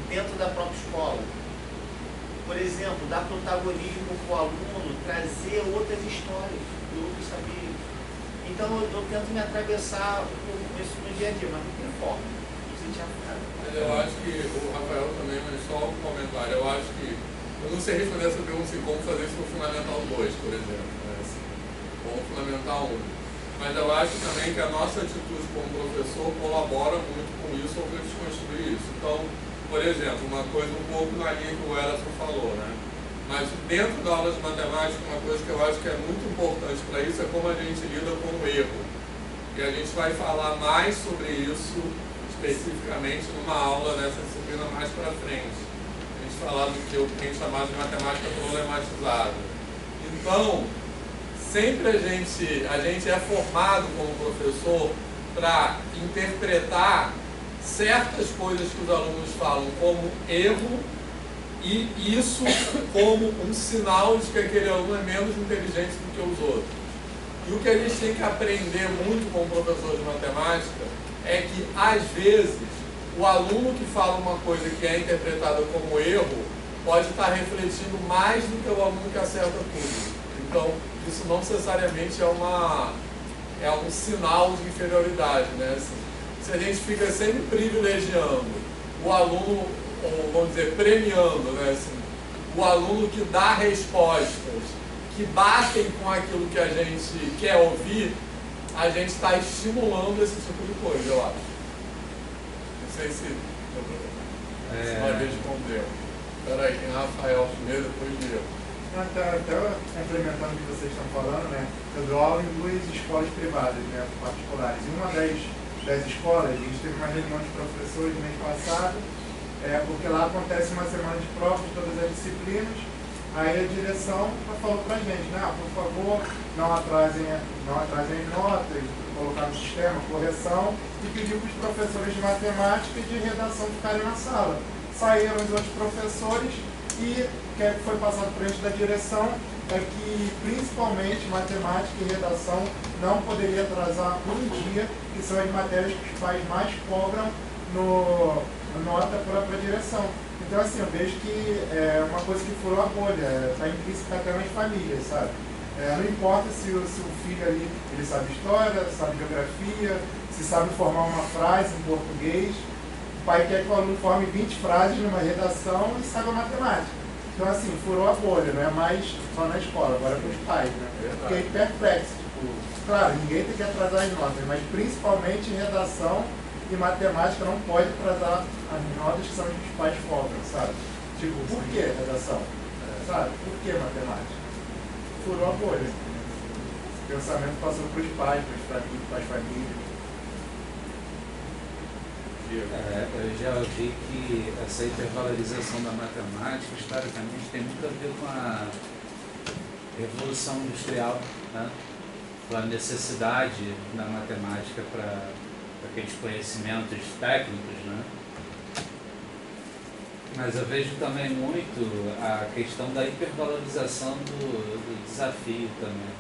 dentro da própria escola. Por exemplo, dar protagonismo para o aluno, trazer outras histórias de outros saberes. Então eu tento me atravessar isso no dia a dia, mas não tem forma. Mas eu acho que o Rafael também, mas só um comentário, eu acho que eu não sei responder essa pergunta assim, como fazer isso no Fundamental 2, por exemplo, né? Assim, ou no Fundamental 1. Mas eu acho também que a nossa atitude como professor colabora muito com isso ou para desconstruir isso. Então, por exemplo, uma coisa um pouco na linha que o Ellison falou, né? Mas dentro da aula de matemática, uma coisa que eu acho que é muito importante para isso é como a gente lida com o erro. E a gente vai falar mais sobre isso especificamente numa aula dessa disciplina mais para frente. A gente falar do que eu tenho chamado de matemática problematizada. Então, sempre a gente é formado como professor para interpretar certas coisas que os alunos falam como erro e isso como um sinal de que aquele aluno é menos inteligente do que os outros. E o que a gente tem que aprender muito como professor de matemática é que, às vezes, o aluno que fala uma coisa que é interpretada como erro pode estar refletindo mais do que o aluno que acerta tudo. Então, isso não necessariamente é um sinal de inferioridade, né? Assim, se a gente fica sempre privilegiando o aluno, ou vamos dizer, premiando, né? Assim, o aluno que dá respostas que batem com aquilo que a gente quer ouvir, a gente está estimulando esse tipo de coisa, eu acho. Não sei se vai responder. Espera aí, tem Rafael primeiro, depois eu. Até complementando o que vocês estão falando, né? Eu dou aula em 2 escolas privadas, né? Particulares. Em uma das escolas, a gente teve uma reunião de professores no mês passado, porque lá acontece uma semana de provas de todas as disciplinas. Aí a direção falou pra gente, né? Por favor, não atrasem as notas, colocar no sistema, correção, e pediu para os professores de matemática e de redação ficarem na sala. Saíram os outros professores e o que foi passado para a gente da direção é que, principalmente, matemática e redação não poderia atrasar um dia, que são as matérias que os pais mais cobram no nota para a direção. Então, assim, eu vejo que é uma coisa que furou a bolha, está implícita até nas famílias, sabe? Não importa se o filho ali, ele sabe história, sabe geografia, se sabe formar uma frase em português, o pai quer que o aluno forme 20 frases numa redação e saiba matemática. Então, assim, furou a bolha, não é mais só na escola, agora é com os pais, né? Fiquei perplexo, tipo, claro, ninguém tem que atrasar as notas, mas principalmente em redação e matemática não pode atrasar as notas que são que os pais cobram, sabe? Tipo, por que redação? Sabe? Por que matemática? Furou a bolha. O pensamento passou para os pais, para as famílias. Eu já ouvi que essa hipervalorização da matemática, historicamente, tem muito a ver com Revolução Industrial, né? Pela necessidade da matemática para aqueles conhecimentos técnicos, né? Mas eu vejo também muito a questão da hipervalorização do desafio também,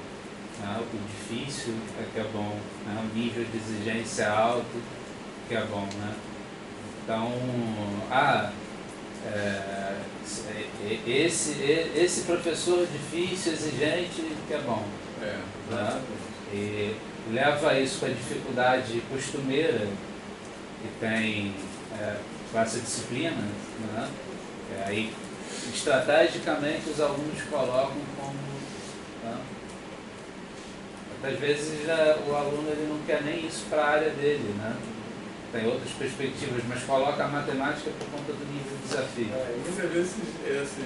né? O difícil é que é bom, né? O nível de exigência alto que é bom, né? Então, esse professor difícil, exigente, que é bom. Né? E leva isso com a dificuldade costumeira que tem com essa disciplina, né? Aí, estrategicamente, os alunos colocam como... Né? Às vezes o aluno ele não quer nem isso para a área dele, né? Tem outras perspectivas, mas coloca a matemática por conta do nível de desafio. Muitas vezes esses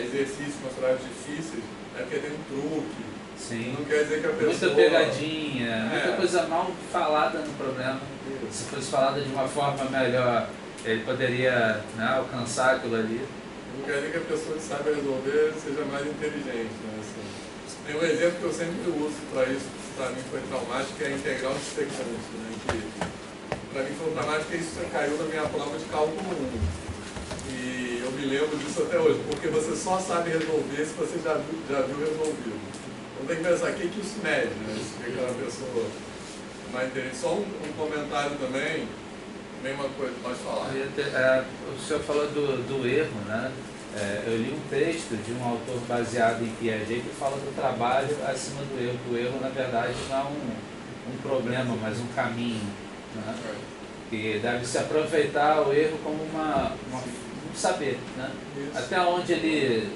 exercícios mensuráveis difíceis é porque tem um truque. Sim. Não quer dizer que a pessoa... Muita pegadinha, muita coisa mal falada no problema. Se fosse falada de uma forma melhor, ele poderia, né, alcançar aquilo ali. Não quer dizer que a pessoa que sabe resolver seja mais inteligente, né? Assim, tem um exemplo que eu sempre uso para isso, que para mim foi traumático, que é a integral dissecante, né? Para mim foi traumático, porque isso caiu na minha prova de cálculo 1. E eu me lembro disso até hoje, porque você só sabe resolver se você já viu resolvido. Então tem que pensar, o que isso mede, né? Se aquela pessoa mais inteligente. Só um comentário também, mesma coisa, pode falar. O senhor falou do erro, né? Eu li um texto de um autor baseado em Piaget que fala do trabalho acima do erro. O erro, na verdade, não é um problema, mas um caminho, né? Que deve se aproveitar o erro como um saber, né? Até onde ele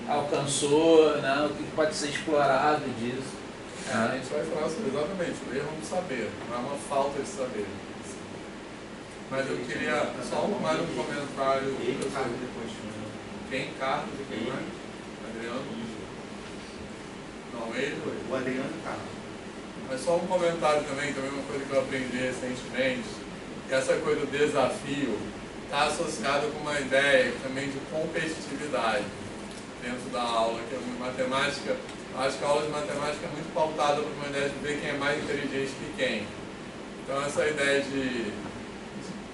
alcançou, né? O que pode ser explorado disso. A gente vai falar sobre exatamente, o erro é um saber, não é uma falta de saber. Mas eu queria só mais um comentário. Quem? Carlos e quem mais? Adriano? Não, ele? O Adriano e Carlos. Mas só um comentário também uma coisa que eu aprendi recentemente, que essa coisa do desafio está associada com uma ideia também de competitividade dentro da aula, que é matemática. Acho que a aula de matemática é muito pautada por uma ideia de ver quem é mais inteligente que quem. Então essa ideia de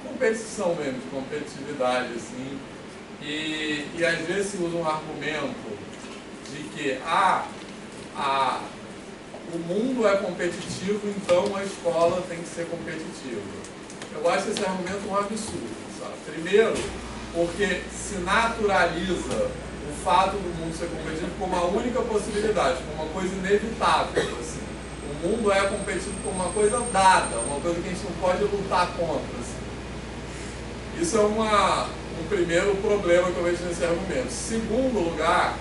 competição mesmo, de competitividade, assim. E às vezes se usa um argumento de que o mundo é competitivo, então a escola tem que ser competitiva. Eu acho esse argumento um absurdo, sabe? Primeiro, porque se naturaliza o fato do mundo ser competitivo como a única possibilidade, como uma coisa inevitável. Assim. O mundo é competitivo como uma coisa dada, uma coisa que a gente não pode lutar contra. Assim. Isso é um primeiro problema que eu vejo nesse argumento. Segundo lugar,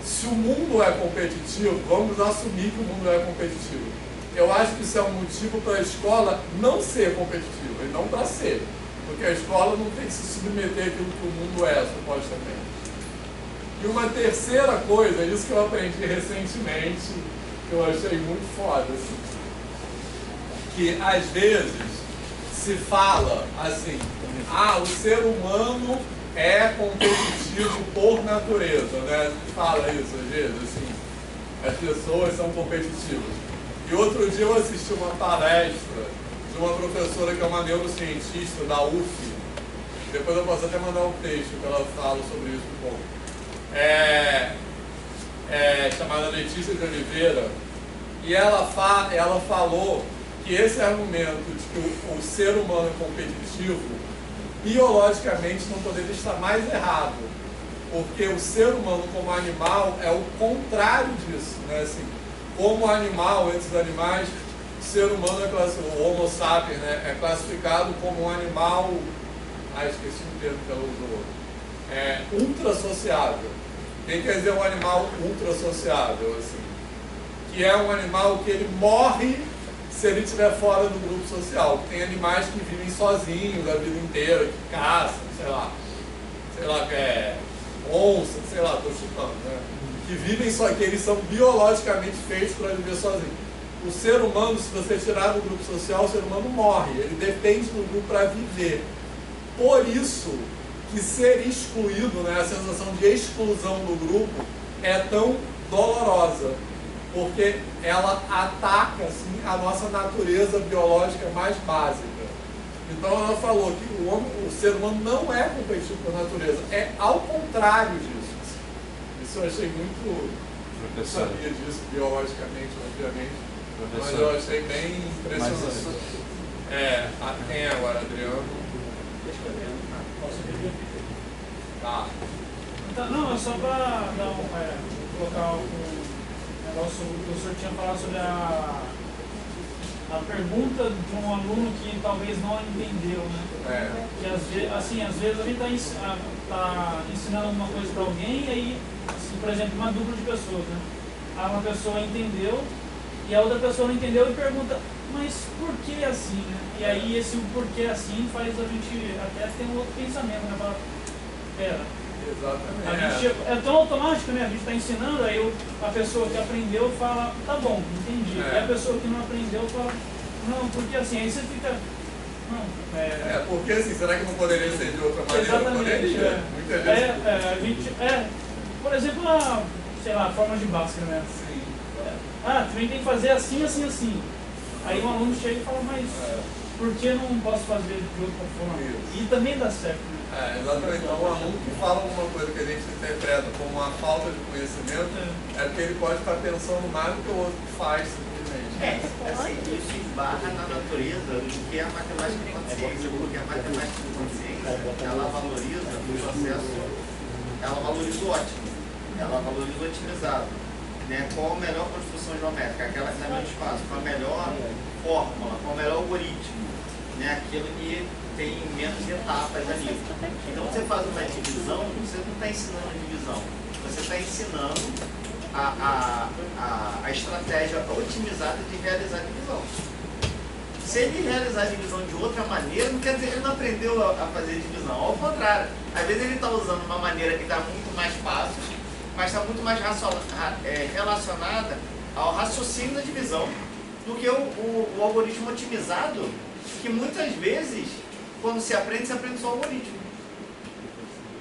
se o mundo é competitivo, vamos assumir que o mundo é competitivo. Eu acho que isso é um motivo para a escola não ser competitiva, e não para ser. Porque a escola não tem que se submeter àquilo que o mundo é, supostamente. E uma terceira coisa, isso que eu aprendi recentemente, que eu achei muito foda, assim, que às vezes se fala assim, o ser humano é competitivo por natureza, né? A gente fala isso às vezes, assim, as pessoas são competitivas. E outro dia eu assisti uma palestra de uma professora que é uma neurocientista da UF, depois eu posso até mandar um texto que ela fala sobre isso um pouco. Chamada Letícia de Oliveira, e ela falou que esse argumento de que o ser humano é competitivo, biologicamente não poderia estar mais errado, porque o ser humano como animal é o contrário disso, né? Assim, como animal, entre os animais, o ser humano o Homo sapiens, né, é classificado como um animal, esqueci o termo que ela usou, ultra sociável. O que quer dizer um animal ultra sociável, assim? Que é um animal que ele morre se ele estiver fora do grupo social. Tem animais que vivem sozinhos a vida inteira, que caçam, sei lá, que é onça, sei lá, estou chutando, né? Que vivem só, que eles são biologicamente feitos para viver sozinhos. O ser humano, se você tirar do grupo social, o ser humano morre, ele depende do grupo para viver. Por isso que ser excluído, né, a sensação de exclusão do grupo, é tão dolorosa, porque ela ataca assim, a nossa natureza biológica mais básica. Então ela falou que o ser humano não é competitivo por natureza, é ao contrário disso. Isso eu achei muito... Eu sabia disso biologicamente, obviamente, mas eu achei bem impressionante. Tem agora, Adriano. Tá. Então, não, é só para dar colocar um negócio, o professor tinha falado sobre a pergunta de um aluno que talvez não entendeu, né? Que às vezes a gente está ensinando alguma coisa para alguém e aí, assim, por exemplo, uma dupla de pessoas, né? Uma pessoa entendeu e a outra pessoa não entendeu e pergunta, mas por que assim, né? E aí esse porquê assim faz a gente até ter um outro pensamento, né? Fala, pera. Exatamente. É tão automático, né? A gente está ensinando, aí a pessoa que aprendeu fala, tá bom, entendi. E a pessoa que não aprendeu fala, não, porque assim, aí você fica. Não, porque assim, será que não poderia ser de outra maneira? Exatamente. Muitas vezes. Por exemplo, sei lá, formas de Bhaskara, né? Sim. Também tem que fazer assim, assim, assim. Aí um aluno chega e fala, mas por que não posso fazer de outra forma? E também dá certo, né? Exatamente. Então, um aluno que fala alguma coisa que a gente interpreta como uma falta de conhecimento, porque ele pode estar pensando mais do que o outro faz, simplesmente. Assim, isso esbarra na natureza do que é a matemática de consciência, porque a matemática de consciência, ela valoriza o processo, ela valoriza o ótimo, ela valoriza o otimizado. Né? Qual a melhor construção geométrica? Aquela que dá menos espaço, qual a melhor fórmula, qual o melhor algoritmo, né? Aquilo que tem menos etapas ali. Então, você faz uma divisão, você não está ensinando a divisão, você está ensinando a estratégia otimizada de realizar a divisão. Se ele realizar a divisão de outra maneira, não quer dizer que ele não aprendeu a fazer divisão, ao contrário. Às vezes ele está usando uma maneira que dá muito mais passos, mas está muito mais relacionada ao raciocínio da divisão do que o algoritmo otimizado, que muitas vezes, quando se aprende só o algoritmo.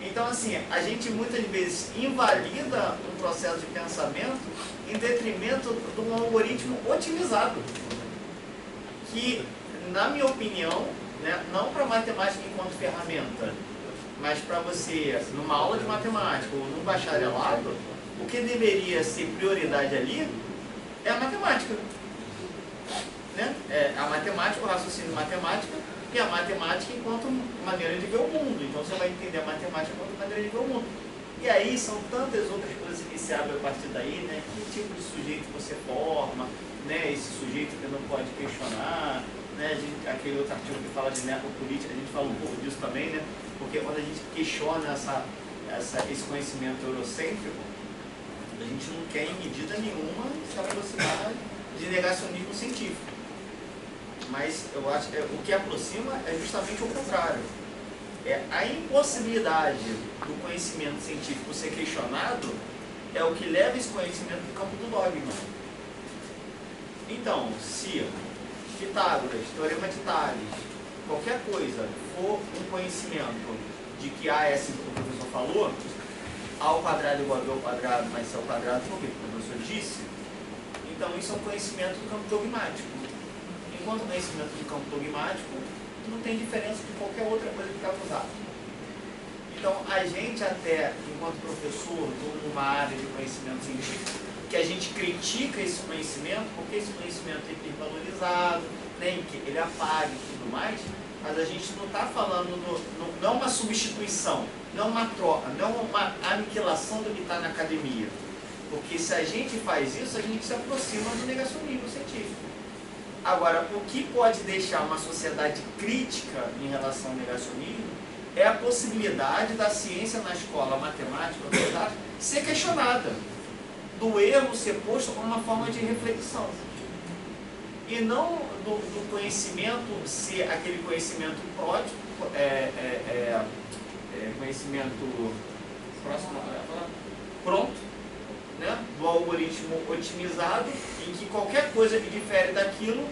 Então, assim, a gente muitas vezes invalida um processo de pensamento em detrimento de um algoritmo otimizado, que, na minha opinião, né, não para a matemática enquanto ferramenta, mas para você, numa aula de matemática ou num bacharelado, o que deveria ser prioridade ali é a matemática. Né? A matemática, o raciocínio matemática, e a matemática enquanto maneira de ver o mundo. Então você vai entender a matemática enquanto maneira de ver o mundo. E aí são tantas outras coisas que se abrem a partir daí, né? Que tipo de sujeito você forma, né? Esse sujeito que não pode questionar, né? Aquele outro artigo que fala de necropolítica, a gente fala um pouco disso também, né? Porque quando a gente questiona esse conhecimento eurocêntrico, a gente não quer em medida nenhuma se aproximar de negacionismo científico. Mas eu acho que o que aproxima é justamente o contrário. A impossibilidade do conhecimento científico ser questionado é o que leva esse conhecimento para o campo do dogma. Então, se Pitágoras, Teorema de Tales, qualquer coisa for um conhecimento de que A é assim como o professor falou, A ao quadrado igual a B ao quadrado, mais C ao quadrado, por que o professor disse? Então, isso é um conhecimento do campo dogmático. Enquanto o conhecimento do campo dogmático não tem diferença de qualquer outra coisa que está usado. Então, a gente até, enquanto professor, numa área de conhecimento científico, que a gente critica esse conhecimento, porque esse conhecimento é hipervalorizado, né, que ele apaga e tudo mais, mas a gente não está falando, não é uma substituição, não é uma troca, não é uma aniquilação do que está na academia. Porque se a gente faz isso, a gente se aproxima do negacionismo científico. Agora, o que pode deixar uma sociedade crítica em relação ao negacionismo é a possibilidade da ciência na escola matemática ser questionada, do erro ser posto como uma forma de reflexão. E não do conhecimento ser aquele conhecimento conhecimento pronto, né, do algoritmo otimizado, em que qualquer coisa que difere daquilo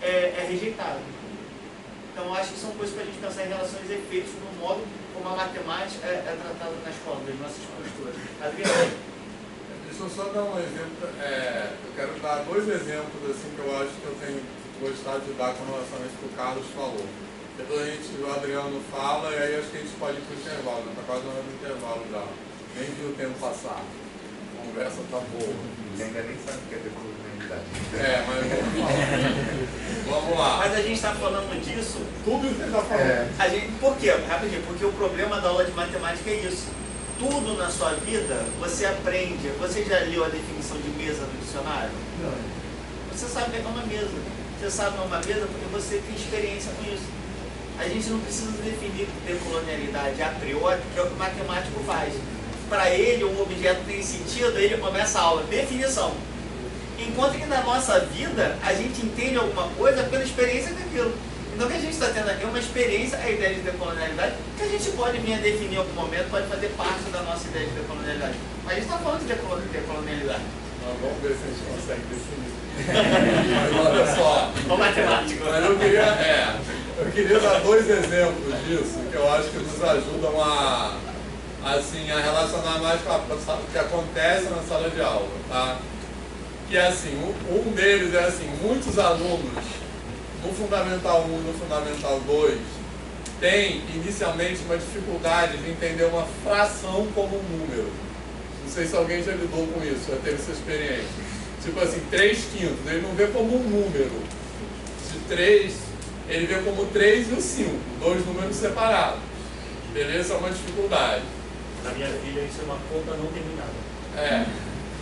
é rejeitado. Então, acho que são coisas para a gente pensar em relações e efeitos no modo como a matemática é tratada na escola, das nossas posturas. Adriano? Deixa eu só dar um exemplo. Eu quero dar 2 exemplos assim, que eu acho que eu tenho gostado de dar com relação a isso que o Carlos falou. Depois o Adriano fala e aí acho que a gente pode ir para o intervalo. Está quase na hora do intervalo já. Nem viu o tempo passar. A conversa está boa. Você ainda nem sabe o que é decolonialidade. Mas vamos falar. Vamos lá. Mas a gente está falando disso. Tudo isso que você está falando. Por quê? Rapidinho, porque o problema da aula de matemática é isso. Tudo na sua vida você aprende. Você já leu a definição de mesa no dicionário? Não. Você sabe o que é uma mesa. Você sabe o que é uma mesa porque você tem experiência com isso. A gente não precisa definir decolonialidade a priori, que é o que o matemático faz. Para ele, um objeto tem sentido, ele começa a aula. Definição. Enquanto que na nossa vida, a gente entende alguma coisa pela experiência daquilo. Então o que a gente está tendo aqui é uma experiência, a ideia de decolonialidade, que a gente pode vir a definir em algum momento, pode fazer parte da nossa ideia de decolonialidade. Mas a gente está falando de decolonialidade. Vamos ver se a gente consegue definir. Mas olha só. O matemático. Mas eu queria dar 2 exemplos disso, que eu acho que nos ajudam a relacionar mais com o que acontece na sala de aula, tá? Que é assim, um deles é assim, muitos alunos no Fundamental 1 e no Fundamental 2 têm inicialmente uma dificuldade de entender uma fração como um número. Não sei se alguém já lidou com isso, já teve essa experiência. Tipo assim, 3/5, ele não vê como um número. De 3, ele vê como 3 e o 5, 2 números separados. Beleza? É uma dificuldade. Na minha filha, isso é uma conta não terminada.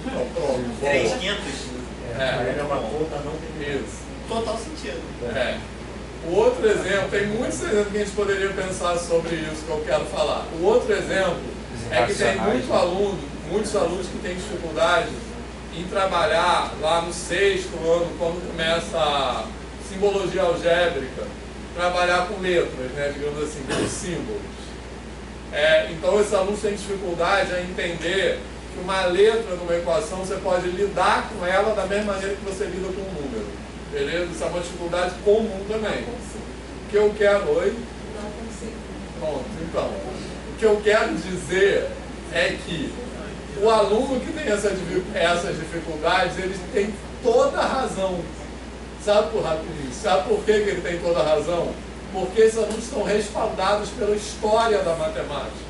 Então, pronto. 3/500. É uma conta não terminada. Isso. Total sentido. O outro exemplo, tem muitos exemplos que a gente poderia pensar sobre isso que eu quero falar. O outro exemplo é que tem muitos alunos que têm dificuldade em trabalhar lá no 6º ano, quando começa a simbologia algébrica, trabalhar com letras, né, digamos assim, com símbolos. Então esses alunos têm dificuldade a entender que uma letra numa equação você pode lidar com ela da mesma maneira que você lida com um número. Beleza? Isso é uma dificuldade comum também. O que eu quero... Oi? Pronto, então. O que eu quero dizer é que o aluno que tem essas dificuldades, ele tem toda a razão. Sabe por que ele tem toda a razão? Porque esses alunos estão respaldados pela história da matemática.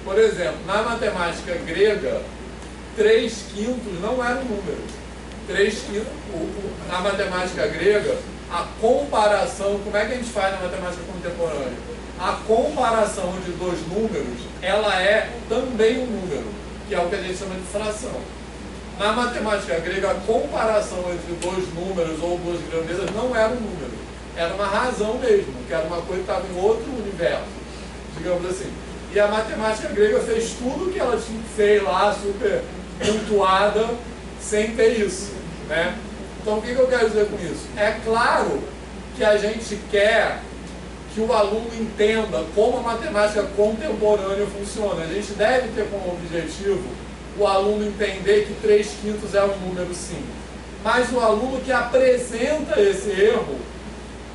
Por exemplo, na matemática grega, 3/5 não era um número. 3/5, na matemática grega, a comparação, como é que a gente faz na matemática contemporânea? A comparação de 2 números, ela é também um número, que é o que a gente chama de fração. Na matemática grega, a comparação entre 2 números ou 2 grandezas não era um número, era uma razão mesmo, que era uma coisa que estava em outro universo, digamos assim. E a matemática grega fez tudo o que ela tinha que ser lá, super pontuada, sem ter isso, né? Então o que eu quero dizer com isso? É claro que a gente quer que o aluno entenda como a matemática contemporânea funciona. A gente deve ter como objetivo o aluno entender que 3/5 é um número sim. Mas o aluno que apresenta esse erro,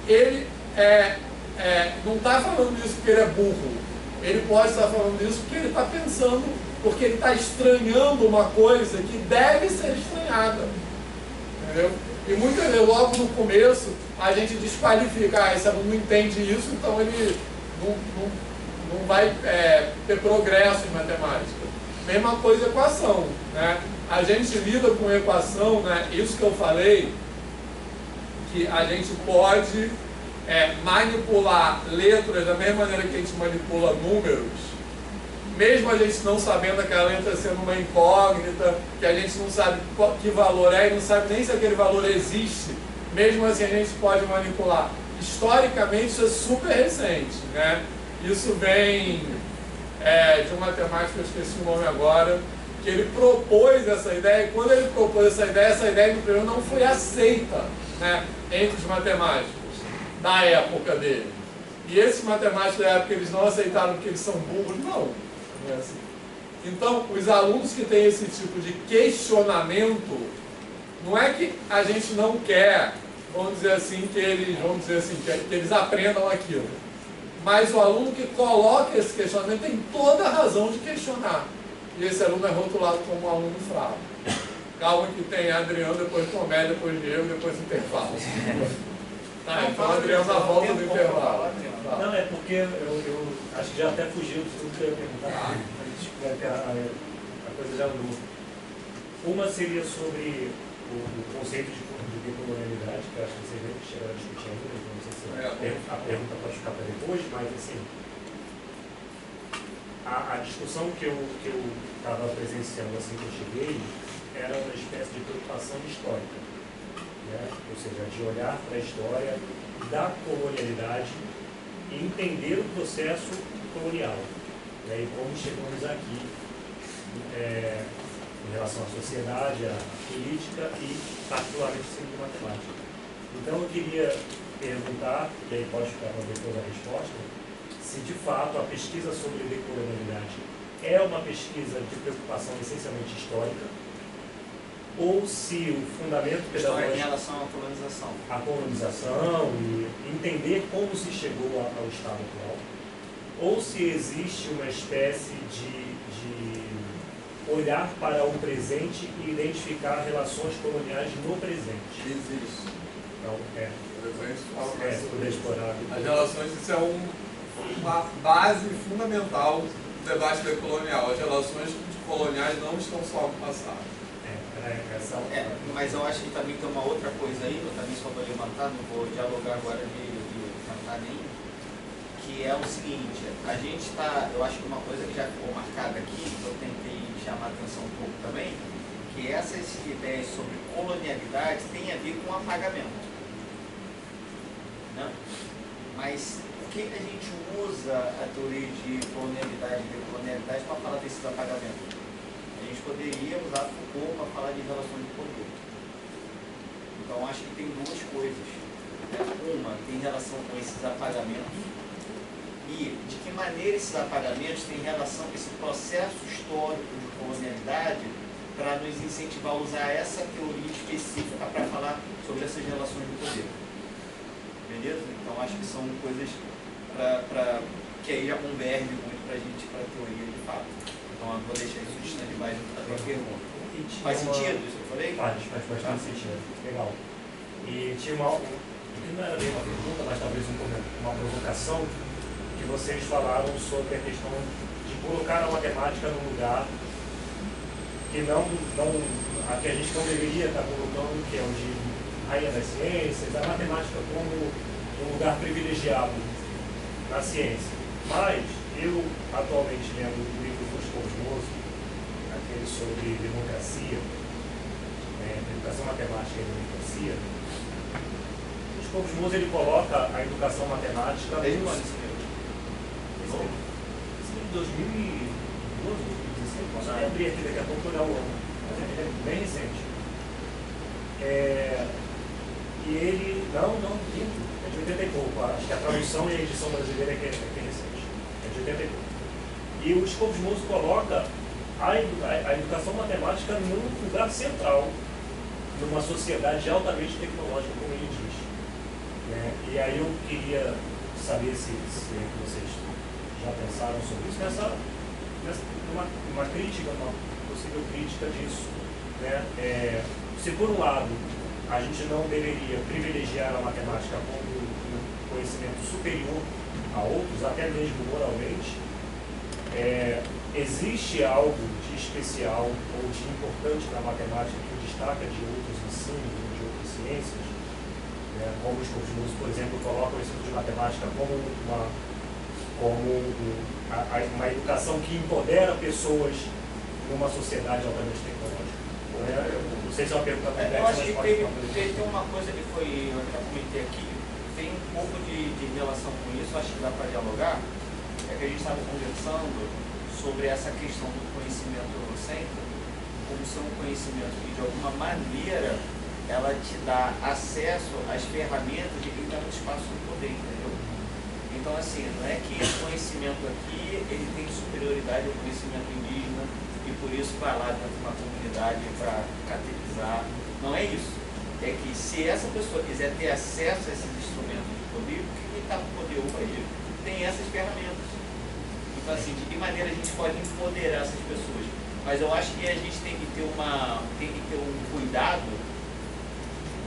ele não está falando isso porque ele é burro. Ele pode estar falando isso porque ele está pensando, porque ele está estranhando uma coisa que deve ser estranhada. Entendeu? E muitas vezes, logo no começo, a gente desqualifica, esse aluno não entende isso, então ele não vai ter progresso em matemática. Mesma coisa equação, né? A gente lida com equação, né? Isso que eu falei, que a gente pode manipular letras da mesma maneira que a gente manipula números, mesmo a gente não sabendo aquela letra sendo uma incógnita, que a gente não sabe que valor é e não sabe nem se aquele valor existe, mesmo assim a gente pode manipular. Historicamente isso é super recente, né? Isso vem de um matemático, eu esqueci o nome agora, que ele propôs essa ideia, e quando ele propôs essa ideia no primeiro não foi aceita, né, entre os matemáticos da época dele. E esses matemáticos da época, eles não aceitaram porque eles são burros, não é assim. Então, os alunos que têm esse tipo de questionamento, não é que a gente não quer, vamos dizer assim, que eles aprendam aquilo. Mas o aluno que coloca esse questionamento tem toda a razão de questionar. E esse aluno é rotulado como um aluno fraco. Calma que tem Adriano, depois Tomé, depois Diego, depois intervalo. Tá, então Adriano na volta do intervalo. Não, é porque eu acho que já até fugiu de tudo que eu ia perguntar. A coisa já andou. Uma seria sobre o conceito de decolonialidade, que eu acho que vocês nem chegaram a discutir ainda, não sei se a pergunta pode ficar para depois, mas assim, a discussão que eu estava presenciando assim que eu cheguei era uma espécie de preocupação histórica, né? Ou seja, de olhar para a história da colonialidade e entender o processo colonial, né? E como chegamos aqui em relação à sociedade, à política e particularmente sempre matemática. Então eu queria perguntar, e aí pode ficar para depois a resposta, se de fato a pesquisa sobre decolonialidade é uma pesquisa de preocupação essencialmente histórica, ou se o fundamento pedagógico em relação à colonização. A colonização e entender como se chegou ao estado atual, ou se existe uma espécie de olhar para o presente e identificar relações coloniais no presente. Existe. Então, se poder explorar. As relações, isso é uma base fundamental do debate decolonial. As relações coloniais não estão só no passado. Mas eu acho que também tem uma outra coisa aí, eu também só vou levantar, não vou dialogar agora de cantar nem, que é o seguinte, a gente está, eu acho que uma coisa que já ficou marcada aqui, que eu tentei chamar a atenção um pouco também, que essas ideias sobre colonialidade têm a ver com apagamento. Né? Mas por que a gente usa a teoria de colonialidade e decolonialidade para falar desses apagamentos? A gente poderia usar Foucault para falar de relação de poder. Então, acho que tem duas coisas. Uma tem relação com esses apagamentos e de que maneira esses apagamentos têm relação com esse processo histórico de colonialidade para nos incentivar a usar essa teoria específica para falar sobre essas relações de poder. Beleza? Então, acho que são coisas que aí já convergem muito para a gente, para a teoria de fato. Então, eu vou deixar isso de stand-by junto com a pergunta. Faz sentido isso que eu falei? Faz bastante sentido. Legal. E tinha não era bem uma pergunta, mas talvez uma provocação, que vocês falaram sobre a questão de colocar a matemática num lugar que a que a gente não deveria estar colocando, que é o de rainha das ciências, a matemática como um lugar privilegiado na ciência. Mas eu, atualmente, lendo o livro do Cosmoso, aquele sobre democracia, educação matemática e democracia, o Cosmoso ele coloca a educação matemática... Desde quando esse livro? Esse livro de 2012, 2016, posso até abrir aqui daqui a pouco olhar o ano, mas ele é bem recente. E ele, não, é de 80 e pouco, acho que a tradução e a edição brasileira é recente, é de 80 e pouco. E o Cosmoso coloca a educação matemática num lugar central, numa sociedade altamente tecnológica, como ele diz. E aí eu queria saber se vocês já pensaram sobre isso, uma crítica, uma possível crítica disso. Se por um lado a gente não deveria privilegiar a matemática como um conhecimento superior a outros, até mesmo moralmente, existe algo de especial ou de importante na matemática que o destaca de outros ensinos ou de outras ciências, como os Cosmoso, por exemplo, colocam o ensino de matemática como uma educação que empodera pessoas numa sociedade altamente tecnológica. Não sei se é uma pergunta complexa, eu acho que mas tem uma coisa que eu já comentei aqui, tem um pouco de relação com isso, acho que dá para dialogar, é que a gente estava conversando sobre essa questão do conhecimento eurocêntrico, como ser um conhecimento que de alguma maneira ela te dá acesso às ferramentas de quem está no espaço do poder, entendeu? Então, assim, não é que esse conhecimento aqui ele tem superioridade ao conhecimento indígena e por isso vai lá dentro de uma comunidade para catequizar. Não é isso. É que se essa pessoa quiser ter acesso a esses instrumentos de poder, porque quem está no poder hoje tem essas ferramentas. Então, assim, de que maneira a gente pode empoderar essas pessoas? Mas eu acho que a gente tem que ter um cuidado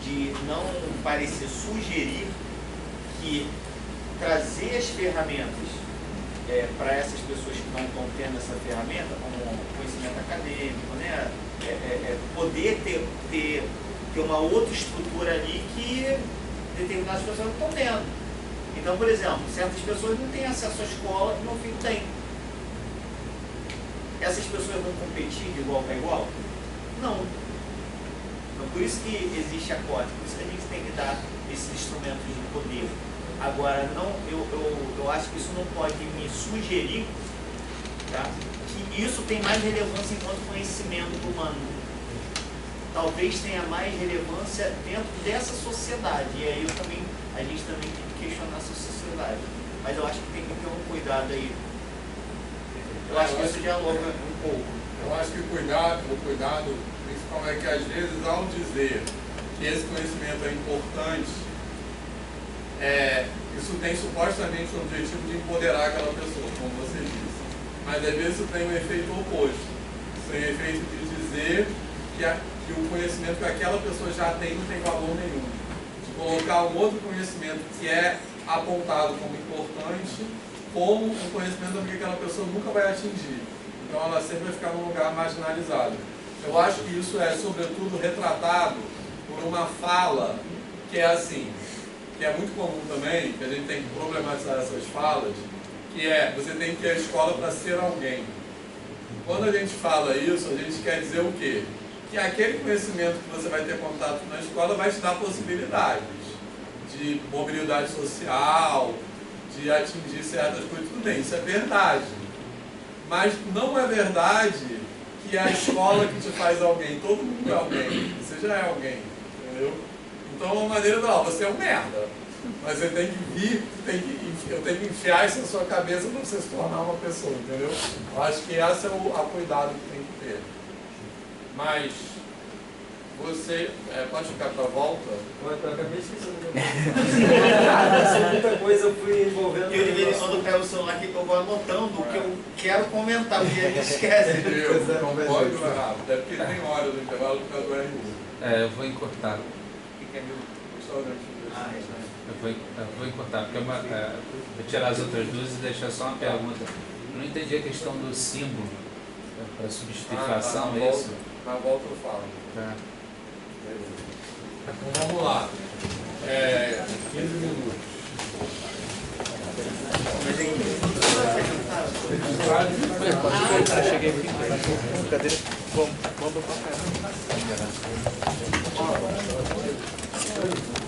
de não parecer sugerir que trazer as ferramentas para essas pessoas que não estão tendo essa ferramenta, como conhecimento acadêmico, né? Poder ter uma outra estrutura ali que determinadas pessoas não estão tendo. Então, por exemplo, certas pessoas não têm acesso à escola e meu filho tem. Essas pessoas vão competir de igual para igual? Não. Então, por isso que existe a cota, por isso que a gente tem que dar esses instrumentos de poder. Agora, não, eu acho que isso não pode me sugerir, tá, que isso tem mais relevância enquanto conhecimento humano. Talvez tenha mais relevância dentro dessa sociedade. E aí a gente também tem que questionar essa sociedade. Mas eu acho que tem que ter um cuidado aí. Eu acho que isso dialoga um pouco. Eu acho que o cuidado principal é que às vezes ao dizer que esse conhecimento é importante, isso tem supostamente o objetivo de empoderar aquela pessoa, como você disse. Mas às vezes isso tem um efeito oposto. Isso tem o efeito de dizer que o conhecimento que aquela pessoa já tem não tem valor nenhum. De colocar um outro conhecimento que é apontado como importante, como um conhecimento que aquela pessoa nunca vai atingir. Então ela sempre vai ficar num lugar marginalizado. Eu acho que isso é, sobretudo, retratado por uma fala que é assim, que é muito comum também, que a gente tem que problematizar essas falas, que é, você tem que ir à escola para ser alguém. Quando a gente fala isso, a gente quer dizer o quê? Que aquele conhecimento que você vai ter contato na escola vai te dar possibilidades de mobilidade social, de atingir certas coisas, tudo bem, isso é verdade. Mas não é verdade que é a escola que te faz alguém. Todo mundo é alguém, você já é alguém, entendeu? Então, uma maneira de falar, você é um merda, mas você tem que vir, eu tenho que enfiar isso na sua cabeça para você se tornar uma pessoa, entendeu? Eu acho que esse é o cuidado que tem que ter. Mas você pode ficar para a volta? Eu acabei esquecendo. Muita coisa eu fui envolvendo. Eu de vez em quando pego o celular aqui que eu vou anotando o que eu quero comentar, porque a gente esquece. Não pode ir rápido, até porque tem hora do intervalo por causa do RU. Eu vou encurtar. Eu vou encurtar, porque vou tirar as outras duas e deixar só uma pergunta. Eu não entendi a questão do símbolo para substituição, é isso? Na volta eu falo. Tá. Então vamos lá. 15 minutos. Cheguei aqui. Cadeira. Vamos pra cá.